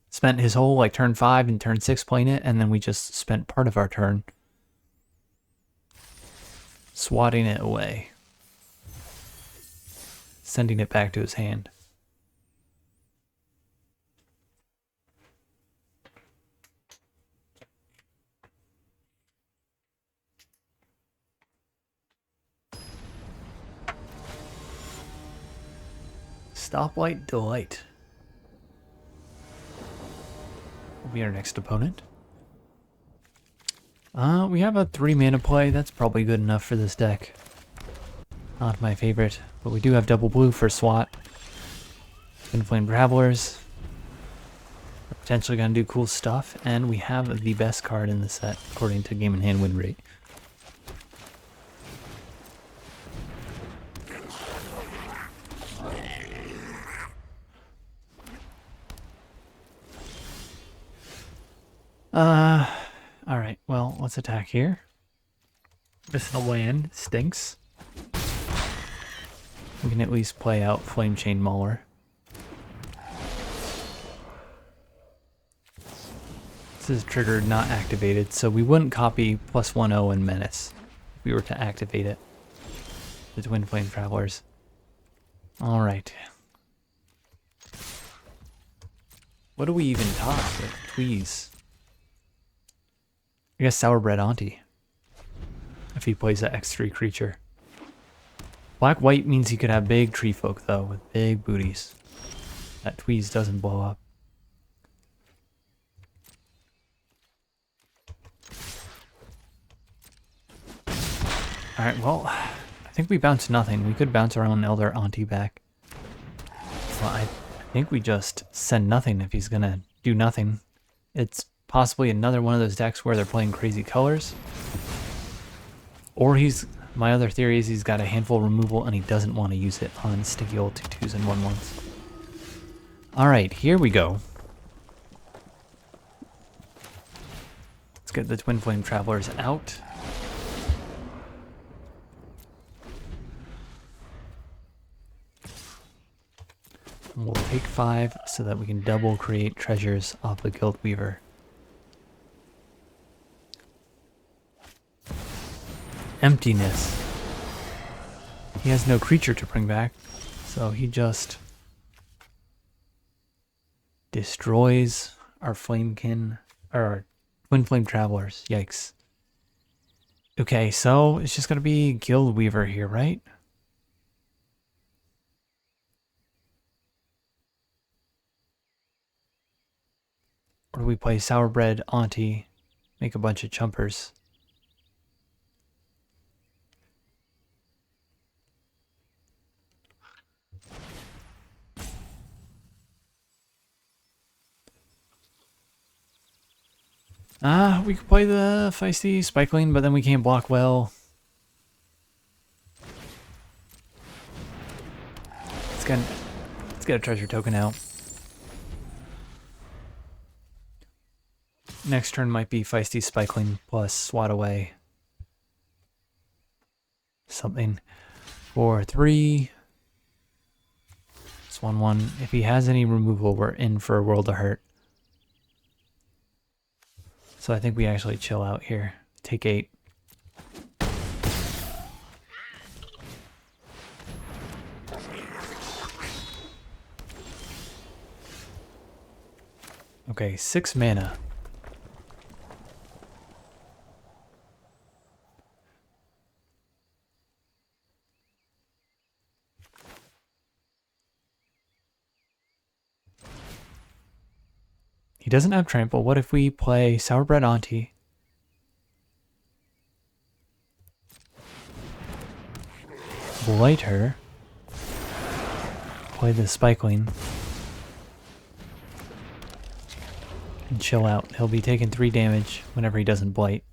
Spent his whole like turn 5 and turn 6 playing it, and then we just spent part of our turn swatting it away, sending it back to his hand. Stoplight Delight will be our next opponent. We have a 3 mana play. That's probably good enough for this deck. Not my favorite, but we do have double blue for SWAT. Twin Flame Travelers. We're potentially going to do cool stuff, and we have the best card in the set according to Game in Hand win rate. Alright, well, let's attack here. Missing a land stinks. We can at least play out Flame Chain Mauler. This is triggered, not activated, so we wouldn't copy +1/0 and Menace if we were to activate it. The Twin Flame Travelers. Alright. What do we even toss? Please. I guess Sourbred Auntie, if he plays that X3 creature. Black-white means he could have big tree folk, though, with big booties. That Tweeze doesn't blow up. Alright, well, I think we bounced nothing. We could bounce our own Elder Auntie back. Well, I think we just send nothing if he's gonna do nothing. It's possibly another one of those decks where they're playing crazy colors. Or my other theory is he's got a handful removal and he doesn't want to use it on sticky old 2/2s and 1/1s. Alright, here we go. Let's get the Twin Flame Travelers out. And we'll take 5 so that we can double create treasures off the Guild Weaver. Emptiness. He has no creature to bring back, so he just destroys our Flamekin, or our Twin Flame Travelers. Yikes. Okay, so it's just gonna be Guild Weaver here, right? Or do we play Sourbred Auntie, make a bunch of chumpers? We could play the feisty Spikeling, but then we can't block well. Let's get a treasure token out. Next turn might be feisty Spikeling plus swat away. Something for 3. It's 1/1. If he has any removal, we're in for a world of hurt. So I think we actually chill out here. Take 8. Okay, 6 mana. He doesn't have trample. What if we play Sourbread Auntie? Blight her. Play the Spikeling. And chill out. He'll be taking 3 damage whenever he doesn't blight.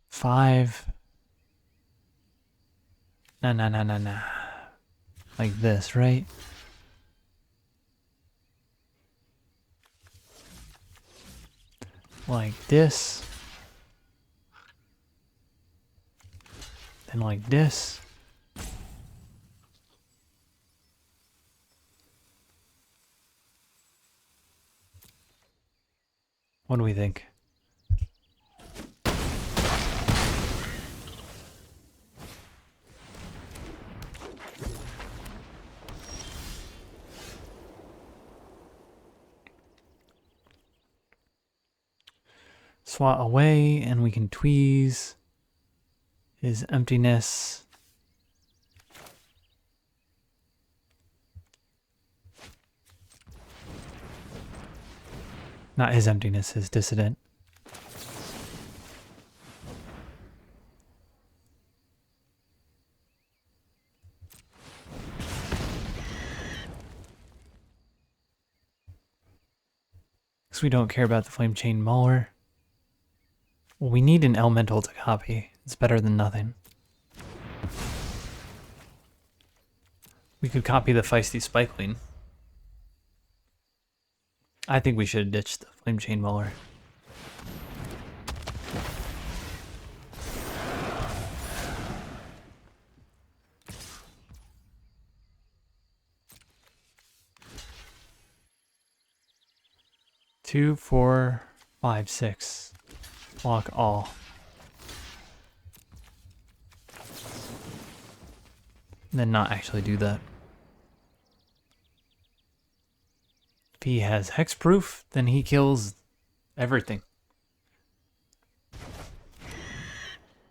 Five. Nah. Like this, right? Like this. Then like this. What do we think? Swat away, and we can tweeze his emptiness. Not his emptiness, his dissident. Because we don't care about the Flame Chain Mauler. Well, we need an elemental to copy. It's better than nothing. We could copy the Feisty Spikeling. I think we should have ditched the Flame Chain Mauler. Two, 4, 5, 6. Block all. And then not actually do that. If he has hexproof, then he kills everything.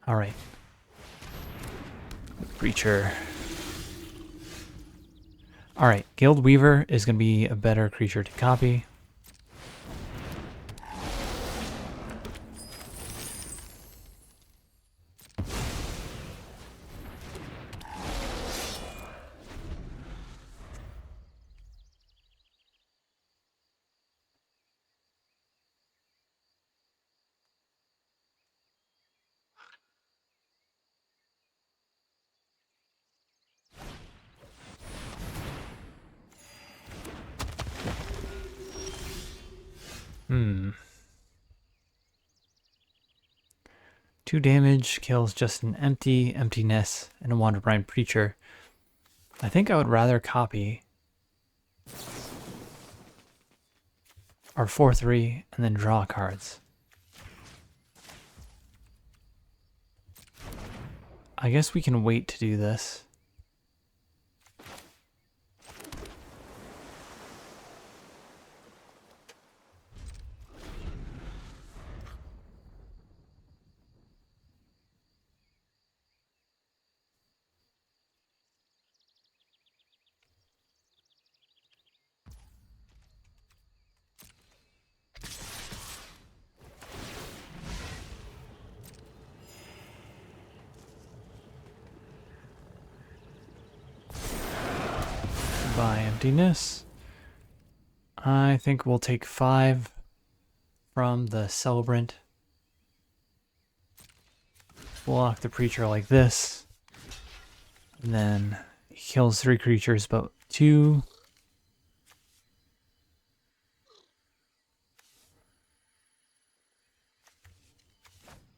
Alright. Creature. Alright, Guild Weaver is going to be a better creature to copy. Hmm. 2 damage kills just an emptiness, and a Wanderbrine Preacher. I think I would rather copy our 4/3 and then draw cards. I guess we can wait to do this. By emptiness. I think we'll take 5 from the Celebrant. Block the Preacher like this. And then he kills 3 creatures, but 2.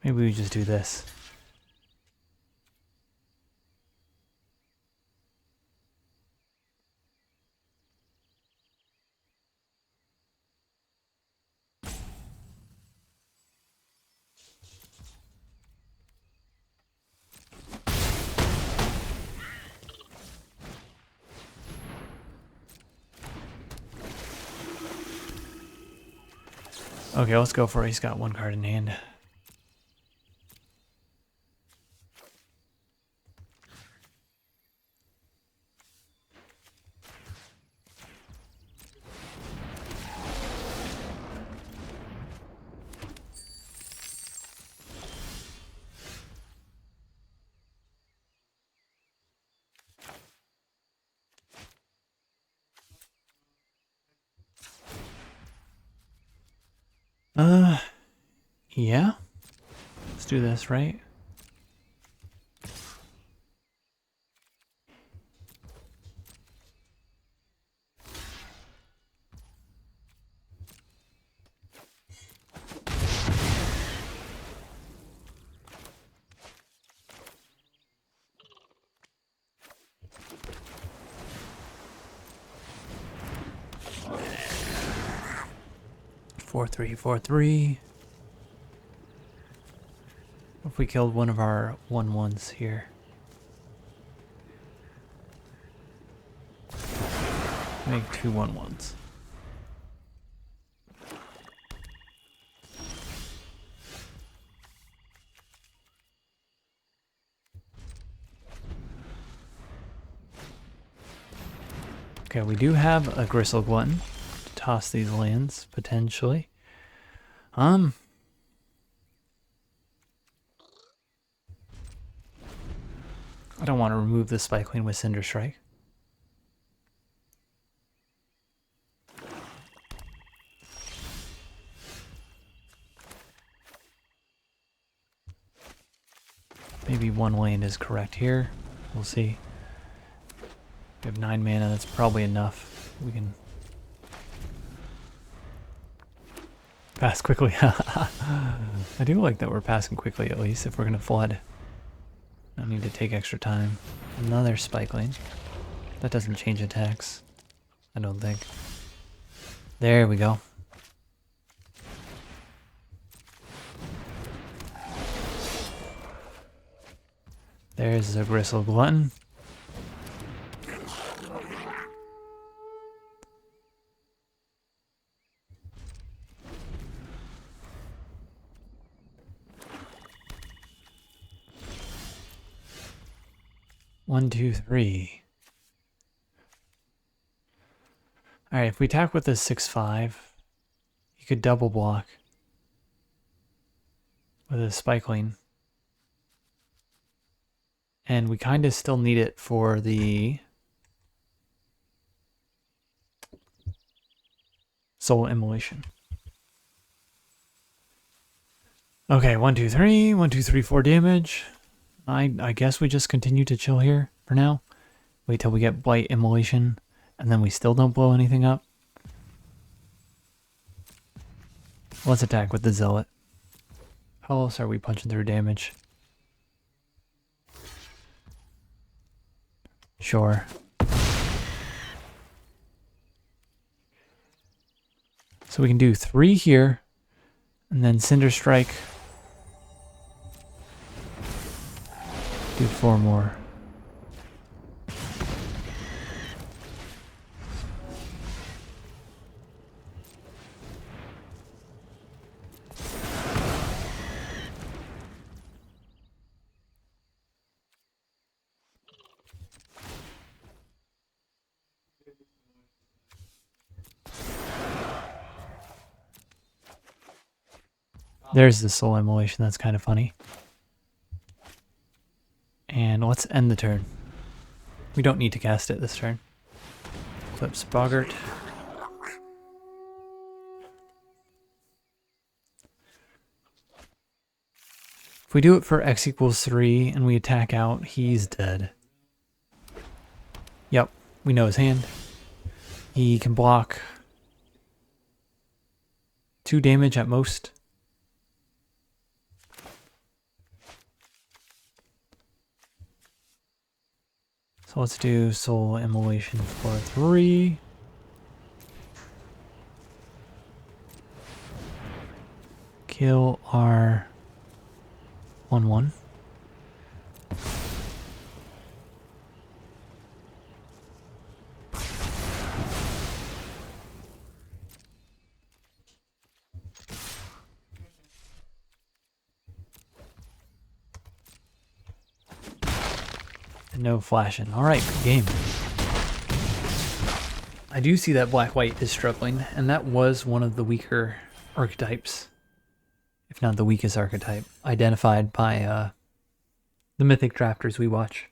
Maybe we just do this. Okay, let's go for it. He's got one card in hand. Yeah. Let's do this, right? Four, three, 4-3. If we killed one of our 1/1s here. Make 2 1/1s. Okay, we do have a Gristle Glutton to toss these lands, potentially. I don't want to remove the Spikeling with Cinderstrike. Maybe one land is correct here. We'll see. We have 9 mana, that's probably enough. We can pass quickly. I do like that we're passing quickly, at least, if we're going to flood. I don't need to take extra time. Another Spikeling. That doesn't change attacks, I don't think. There we go. There's a Gristle Glutton. One, two, three. Alright, if we attack with a 6/5, you could double block with a Spikeling. And we kind of still need it for the Soul Immolation. Okay, 1, 2, 3. 1, 2, 3, 4 damage. I guess we just continue to chill here for now. Wait till we get Blight Immolation, and then we still don't blow anything up. Let's attack with the Zealot. How else are we punching through damage? Sure. So we can do 3 here, and then Cinderstrike. Do 4 more. There's the Soul Immolation, that's kind of funny. And let's end the turn. We don't need to cast it this turn. Eclipsed Boggart. If we do it for X equals 3 and we attack out, he's dead. Yep, we know his hand. He can block 2 damage at most. So let's do Soul Immolation for 3. Kill our 1/1. No flashing. All right, good game. I do see that black-white is struggling, and that was one of the weaker archetypes, if not the weakest archetype, identified by the mythic drafters we watch.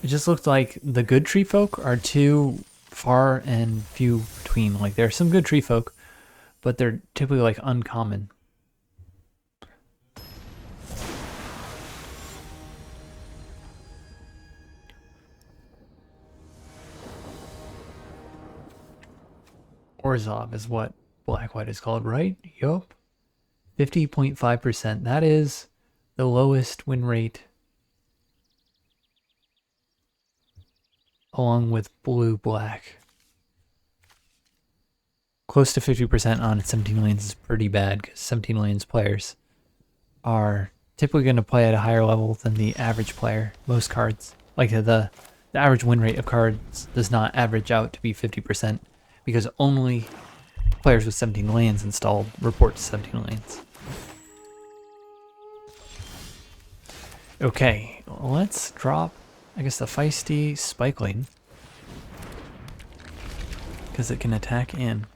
It just looked like the good tree folk are too far and few between. Like, there's some good tree folk, but they're typically like uncommon. Orzhov is what black-white is called, right? Yup. 50.5%. That is the lowest win rate, along with blue-black. Close to 50% on 17 lanes is pretty bad, because 17 lanes players are typically going to play at a higher level than the average player. Most cards, like the average win rate of cards does not average out to be 50%, because only players with 17 lanes installed report to 17 lanes. Okay, let's drop, I guess, the feisty Spikeling, because it can attack in.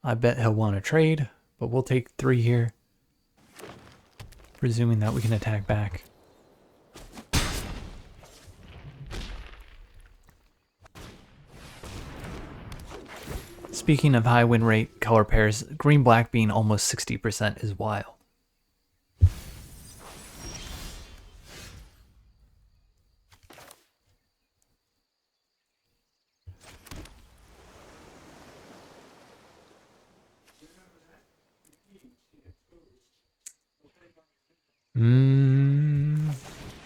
I bet he'll want to trade, but we'll take 3 here, presuming that we can attack back. Speaking of high win rate color pairs, green-black being almost 60% is wild.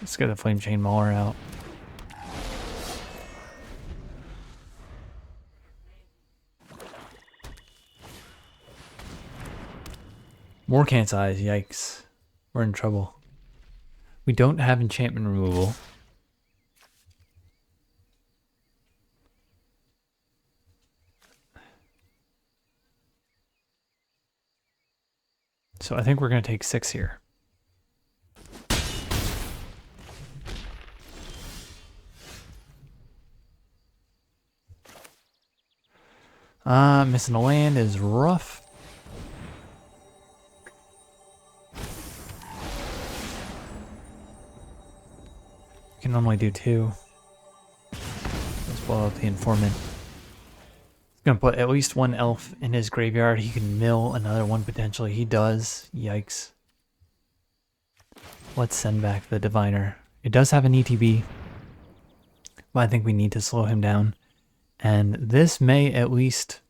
Let's get the Flame Chain Mauler out. More Can't Eyes, yikes. We're in trouble. We don't have enchantment removal. So I think we're going to take 6 here. Missing a land is rough. We can only do 2. Let's blow up the Informant. He's going to put at least 1 elf in his graveyard. He can mill another one potentially. He does. Yikes. Let's send back the Diviner. It does have an ETB, but I think we need to slow him down. And this may at least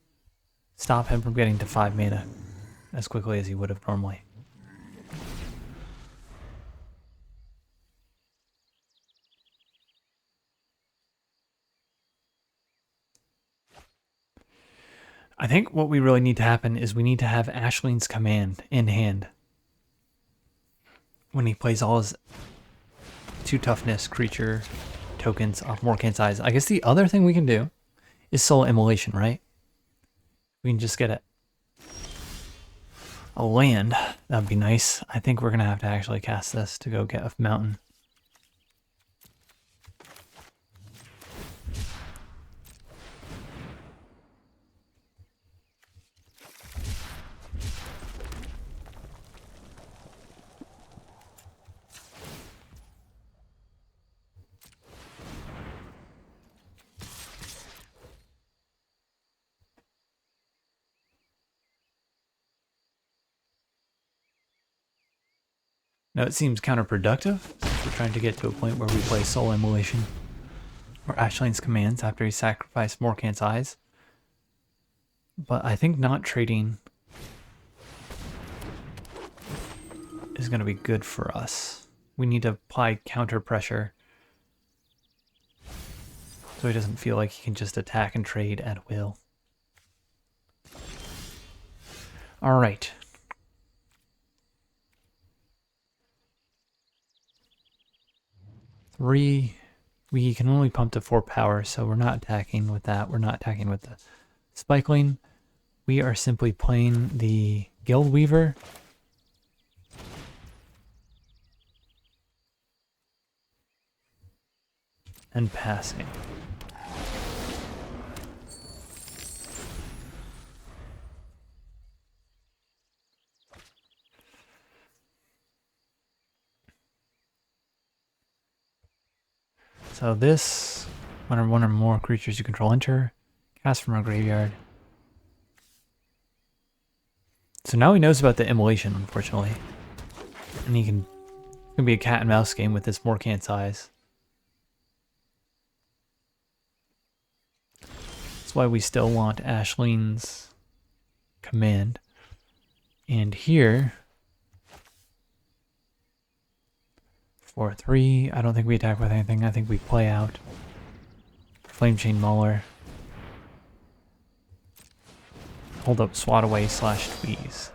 stop him from getting to 5 mana as quickly as he would have normally. I think what we really need to happen is we need to have Ashling's Command in hand when he plays all his 2 toughness creature tokens off Morkant's Eyes. I guess the other thing we can do is Soul Immolation, right? We can just get a land. That'd be nice. I think we're going to have to actually cast this to go get a mountain. Now it seems counterproductive, since we're trying to get to a point where we play Soul Immolation or Ashling's Commands after he sacrificed Morkant's Eyes. But I think not trading is going to be good for us. We need to apply counter pressure so he doesn't feel like he can just attack and trade at will. All right. We can only pump to 4 power, so we're not attacking with that. We're not attacking with the Spikeling. we are simply playing the Guild Weaver. And passing. So this, when one or more creatures you control enter, cast from our graveyard. So now he knows about the immolation, unfortunately. And he can, it's gonna be a cat and mouse game with this Morkant's Eyes. That's why we still want Ashleen's command. And here, 4/3, I don't think we attack with anything. I think we play out. Flame Chain Mauler. Hold up Swat Away / Tweeze.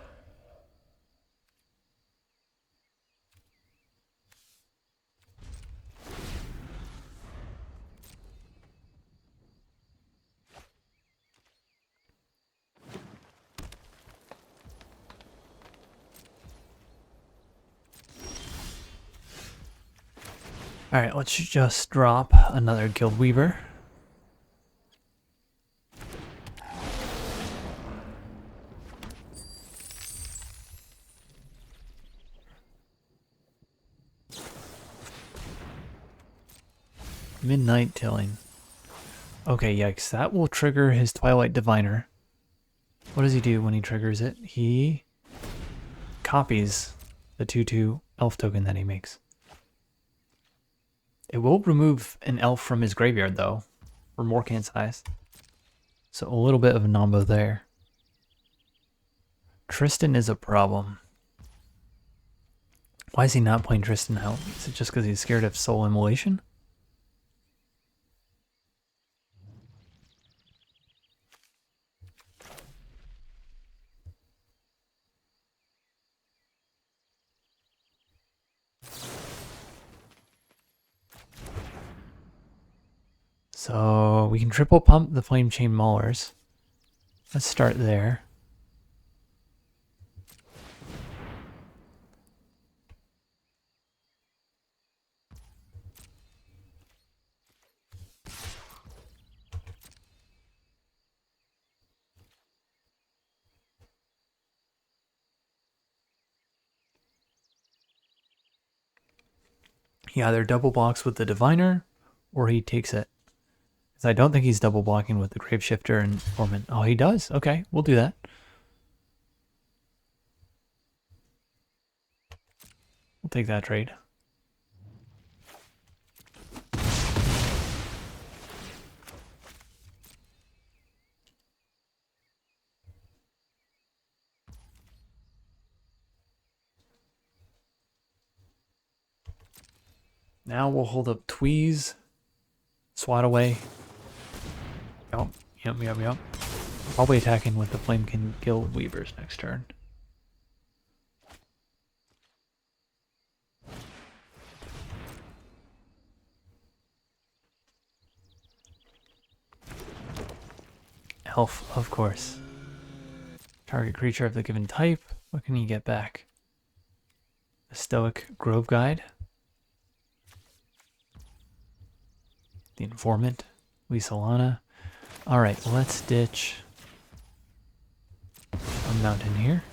Alright, let's just drop another Guild Weaver. Midnight Tilling. Okay, yikes. That will trigger his Twilight Diviner. What does he do when he triggers it? He copies the 2/2 elf token that he makes. It will remove an elf from his graveyard, though, for Morkant's Eyes. So a little bit of a nombo there. Tristan is a problem. Why is he not playing Tristan out? Is it just because he's scared of Soul Immolation? So we can triple pump the Flame Chain Maulers. Let's start there. He either double blocks with the Diviner, or he takes it. Because I don't think he's double blocking with the Graveshifter and Foreman. Oh, he does? Okay, we'll do that. We'll take that trade. Now we'll hold up Tweeze, Swat Away. Yep. Probably attacking with the Flamekin Guild Weavers next turn. Elf, of course. Target creature of the given type. What can you get back? The Stoic Grove Guide. The Informant. Lisolana. Alright, let's ditch a mountain here.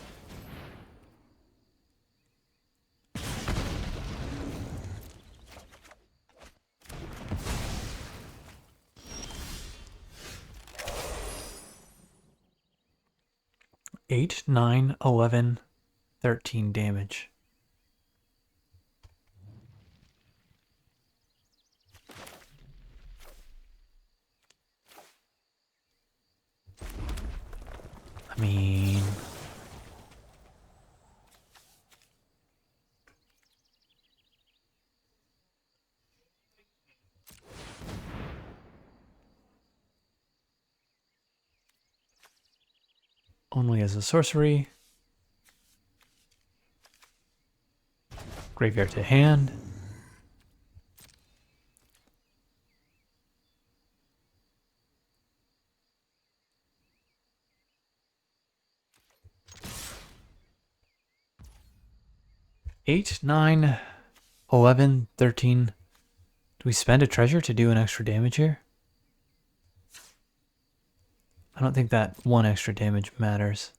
Eight, 9, 11, 13 damage. I mean, only as a sorcery. Graveyard to hand. 8, 9, 11, 13. Do we spend a treasure to do an extra damage here? I don't think that one extra damage matters.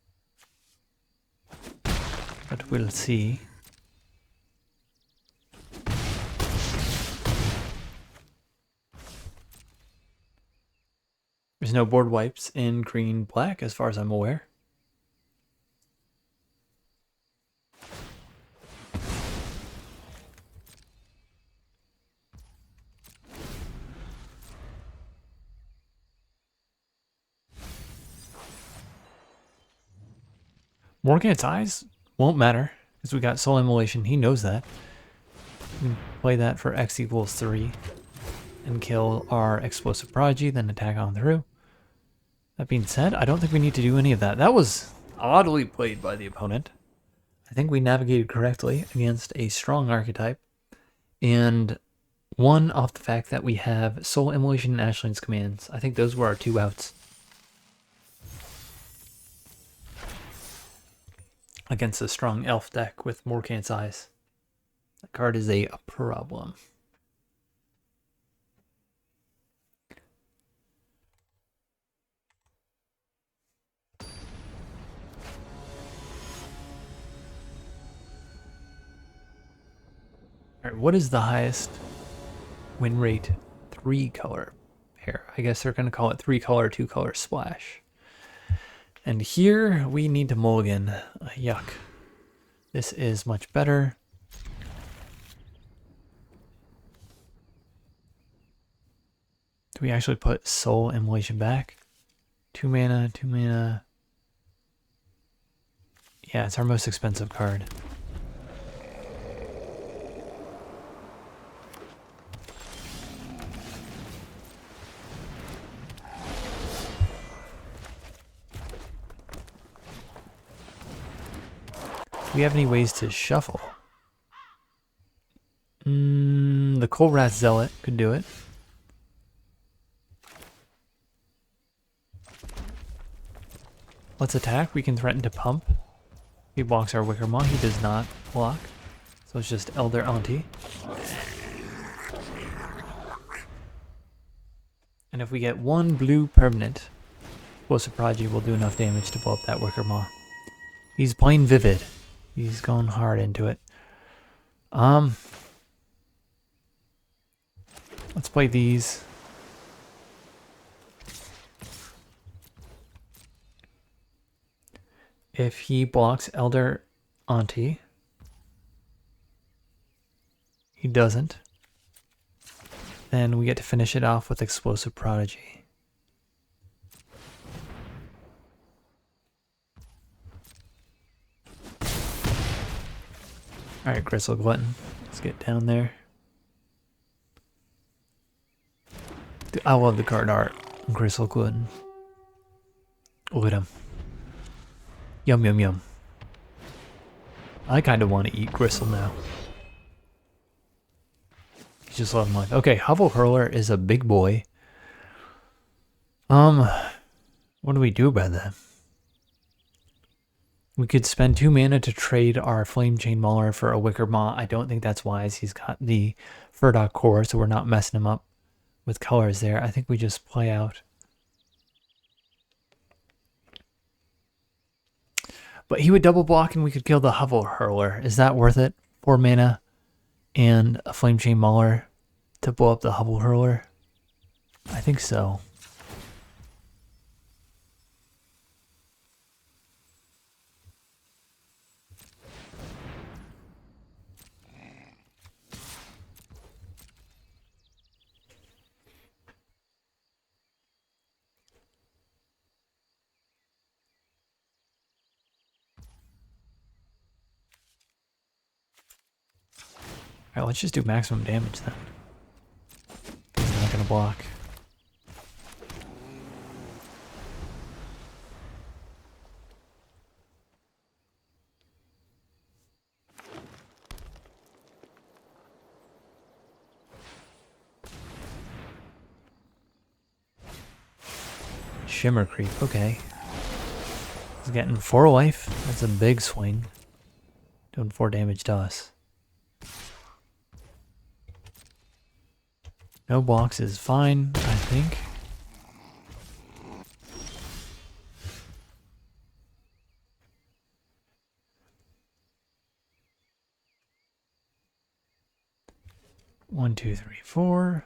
But we'll see. There's no board wipes in green black as far as I'm aware. Morgan's eyes won't matter because we got soul immolation. He knows that. We can play that for x equals 3 and kill our explosive prodigy, then attack on through. That being said, I don't think we need to do any of that. That was oddly played by the opponent. I think we navigated correctly against a strong archetype. And one off the fact that we have soul immolation and Ashling's commands. I think those were our 2 outs. Against a strong elf deck with Morkant's Eyes. That card is a problem. Alright, what is the highest win rate 3-color pair? I guess they're going to call it 3-color, 2-color splash. And here we need to mulligan. Yuck. This is much better. Do we actually put soul immolation back? 2 mana, 2 mana. Yeah, it's our most expensive card. Do we have any ways to shuffle? The Kolrath Zealot could do it. Let's attack. We can threaten to pump. He blocks our Wicker Maw. He does not block. So it's just Elder Auntie. And if we get 1 blue permanent, Explosive Prodigy will do enough damage to blow up that Wicker Maw. He's playing Vivid. He's going hard into it. Let's play these. If he blocks Elder Auntie, he doesn't, then we get to finish it off with Explosive Prodigy. Alright, Gristle Glutton. Let's get down there. Dude, I love the card art. Gristle Glutton. Look at him. Yum, yum, yum. I kind of want to eat Gristle now. He's just loving life. Okay, Hovel Hurler is a big boy. What do we do about that? We could spend 2 mana to trade our Flame Chain Mauler for a Wicker Maw. I don't think that's wise. He's got the Furdock core, so we're not messing him up with colors there. I think we just play out. But he would double block and we could kill the Hovel Hurler. Is that worth it? 4 mana and a Flame Chain Mauler to blow up the Hovel Hurler? I think so. Alright, let's just do maximum damage then. He's not gonna block. Shimmer Creep, okay. He's getting 4 life. That's a big swing. Doing 4 damage to us. No blocks is fine, I think. One, two, three, four.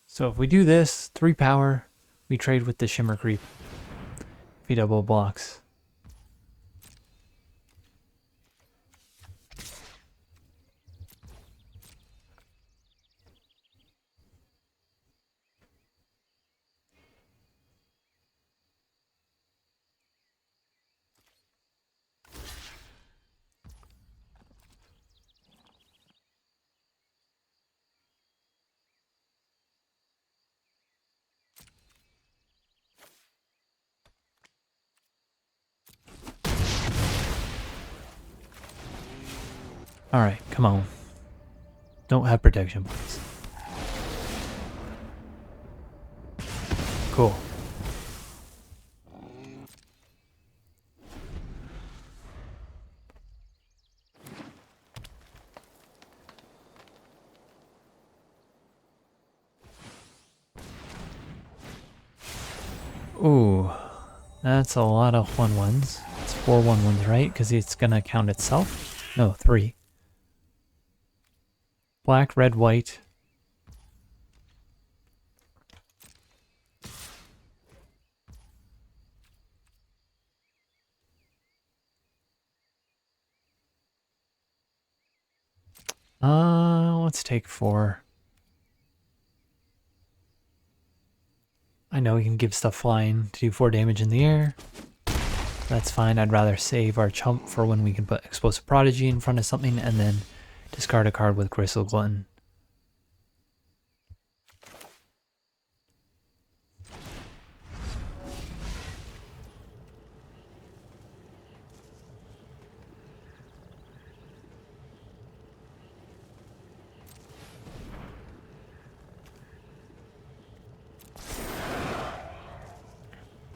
So if we do this, 3 power, we trade with the Shimmer Creep. If he double blocks. Alright, come on. Don't have protection, please. Cool. Ooh, that's a lot of 1/1s. It's 4 1/1s, right? Because it's gonna count itself? No, 3. Black, red, white. Let's take 4. I know we can give stuff flying to do 4 damage in the air. That's fine. I'd rather save our chump for when we can put Explosive Prodigy in front of something and then discard a card with Gristle Glutton.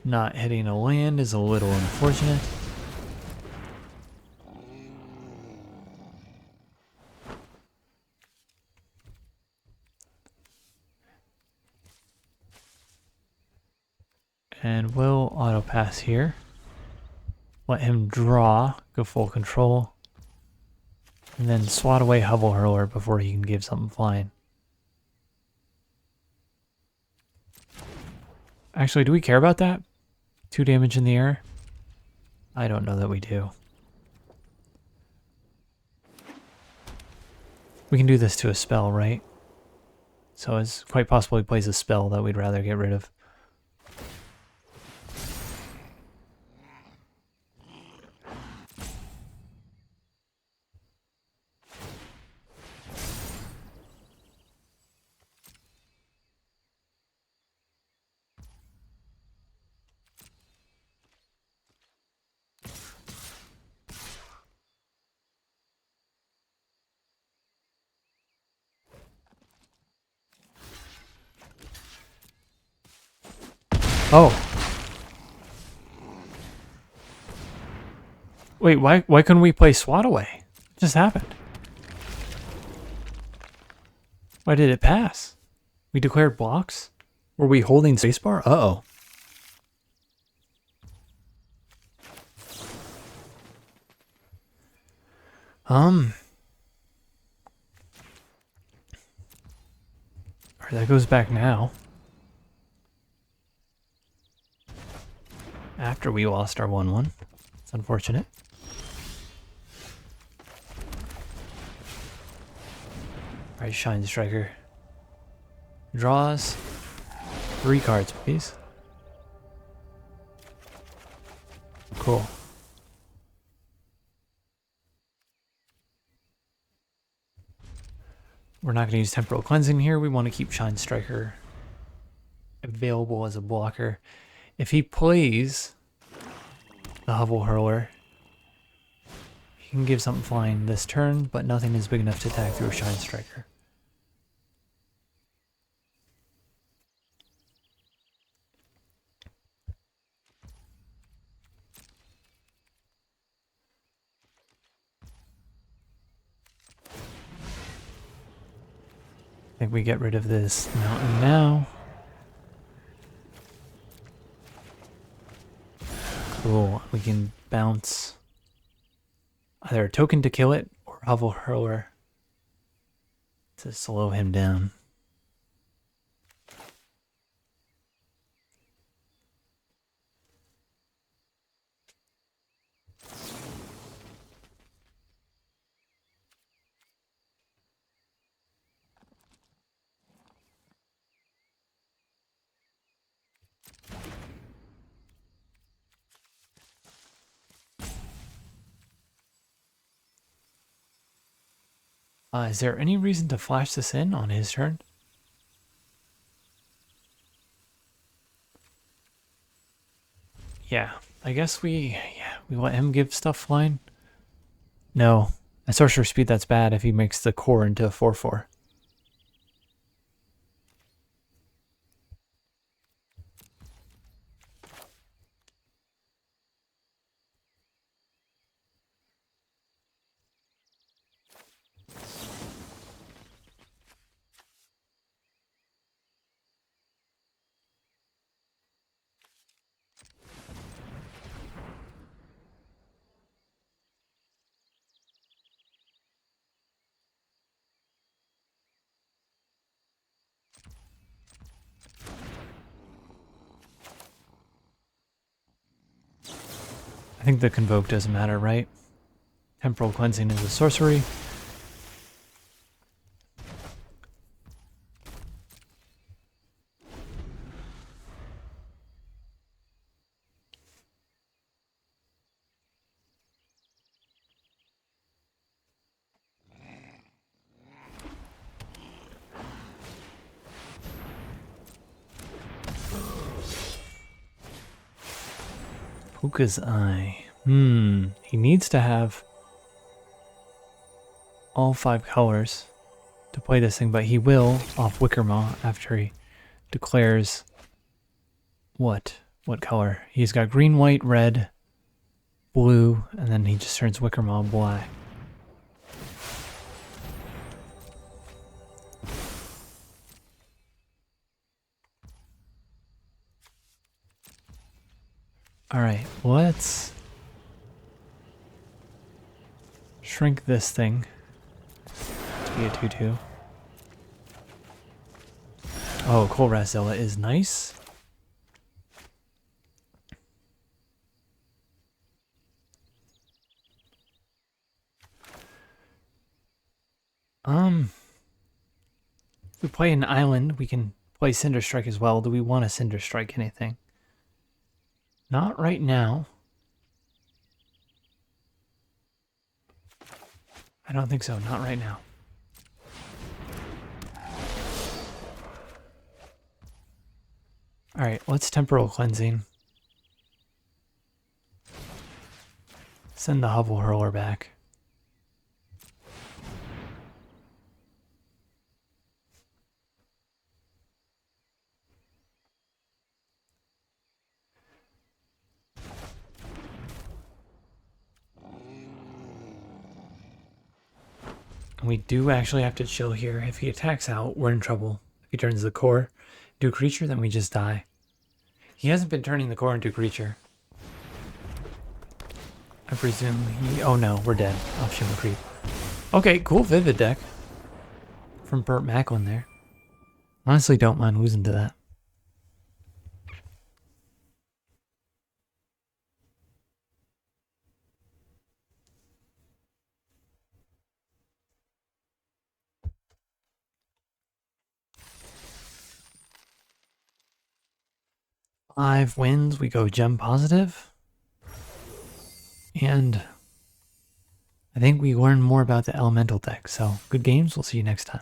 Not hitting a land is a little unfortunate. And we'll auto pass here. Let him draw, go full control. And then swat away Hovel Hurler before he can give something flying. Actually, do we care about that? 2 damage in the air? I don't know that we do. We can do this to a spell, right? So it's quite possible he plays a spell that we'd rather get rid of. Oh. Wait, why couldn't we play Swat Away? What just happened? Why did it pass? We declared blocks? Were we holding spacebar? Uh-oh. Alright, that goes back now. After we lost our 1/1. It's unfortunate. Alright, Shinestriker. Draws 3 cards, please. Cool. We're not going to use Temporal Cleansing here. We want to keep Shinestriker. available as a blocker. If he plays the Hovel Hurler, he can give something flying this turn, but nothing is big enough to attack through a Shinestriker. I think we get rid of this mountain now. Cool. We can bounce either a token to kill it or Hovel Hurler to slow him down. Is there any reason to flash this in on his turn? Yeah, I guess we let him give stuff flying. No, at sorcerer speed that's bad if he makes the core into a 4/4. I think the Convoke doesn't matter, right? Temporal Cleansing is a sorcery. Puka's Eye. He needs to have all 5 colors to play this thing, but he will off Wickermaw after he declares what color? He's got green, white, red, blue, and then he just turns Wickermaw black. Alright, let's shrink this thing to be a 2/2. Oh, Kolraz Zilla is nice. If we play an island, we can play Cinderstrike as well. Do we want to Cinderstrike anything? Not right now. I don't think so, not right now. Alright, let's Temporal Cleansing. Send the Hovel Hurler back. We do actually have to chill here. If he attacks out, we're in trouble. If he turns the core into a creature, then we just die. He hasn't been turning the core into a creature. I presume he... Oh no, we're dead. Off-Shimmer Creep. Okay, cool Vivid deck. From Burt Macklin there. Honestly, don't mind losing to that. Five wins, we go gem positive. And I think we learn more about the elemental deck. So good games, we'll see you next time.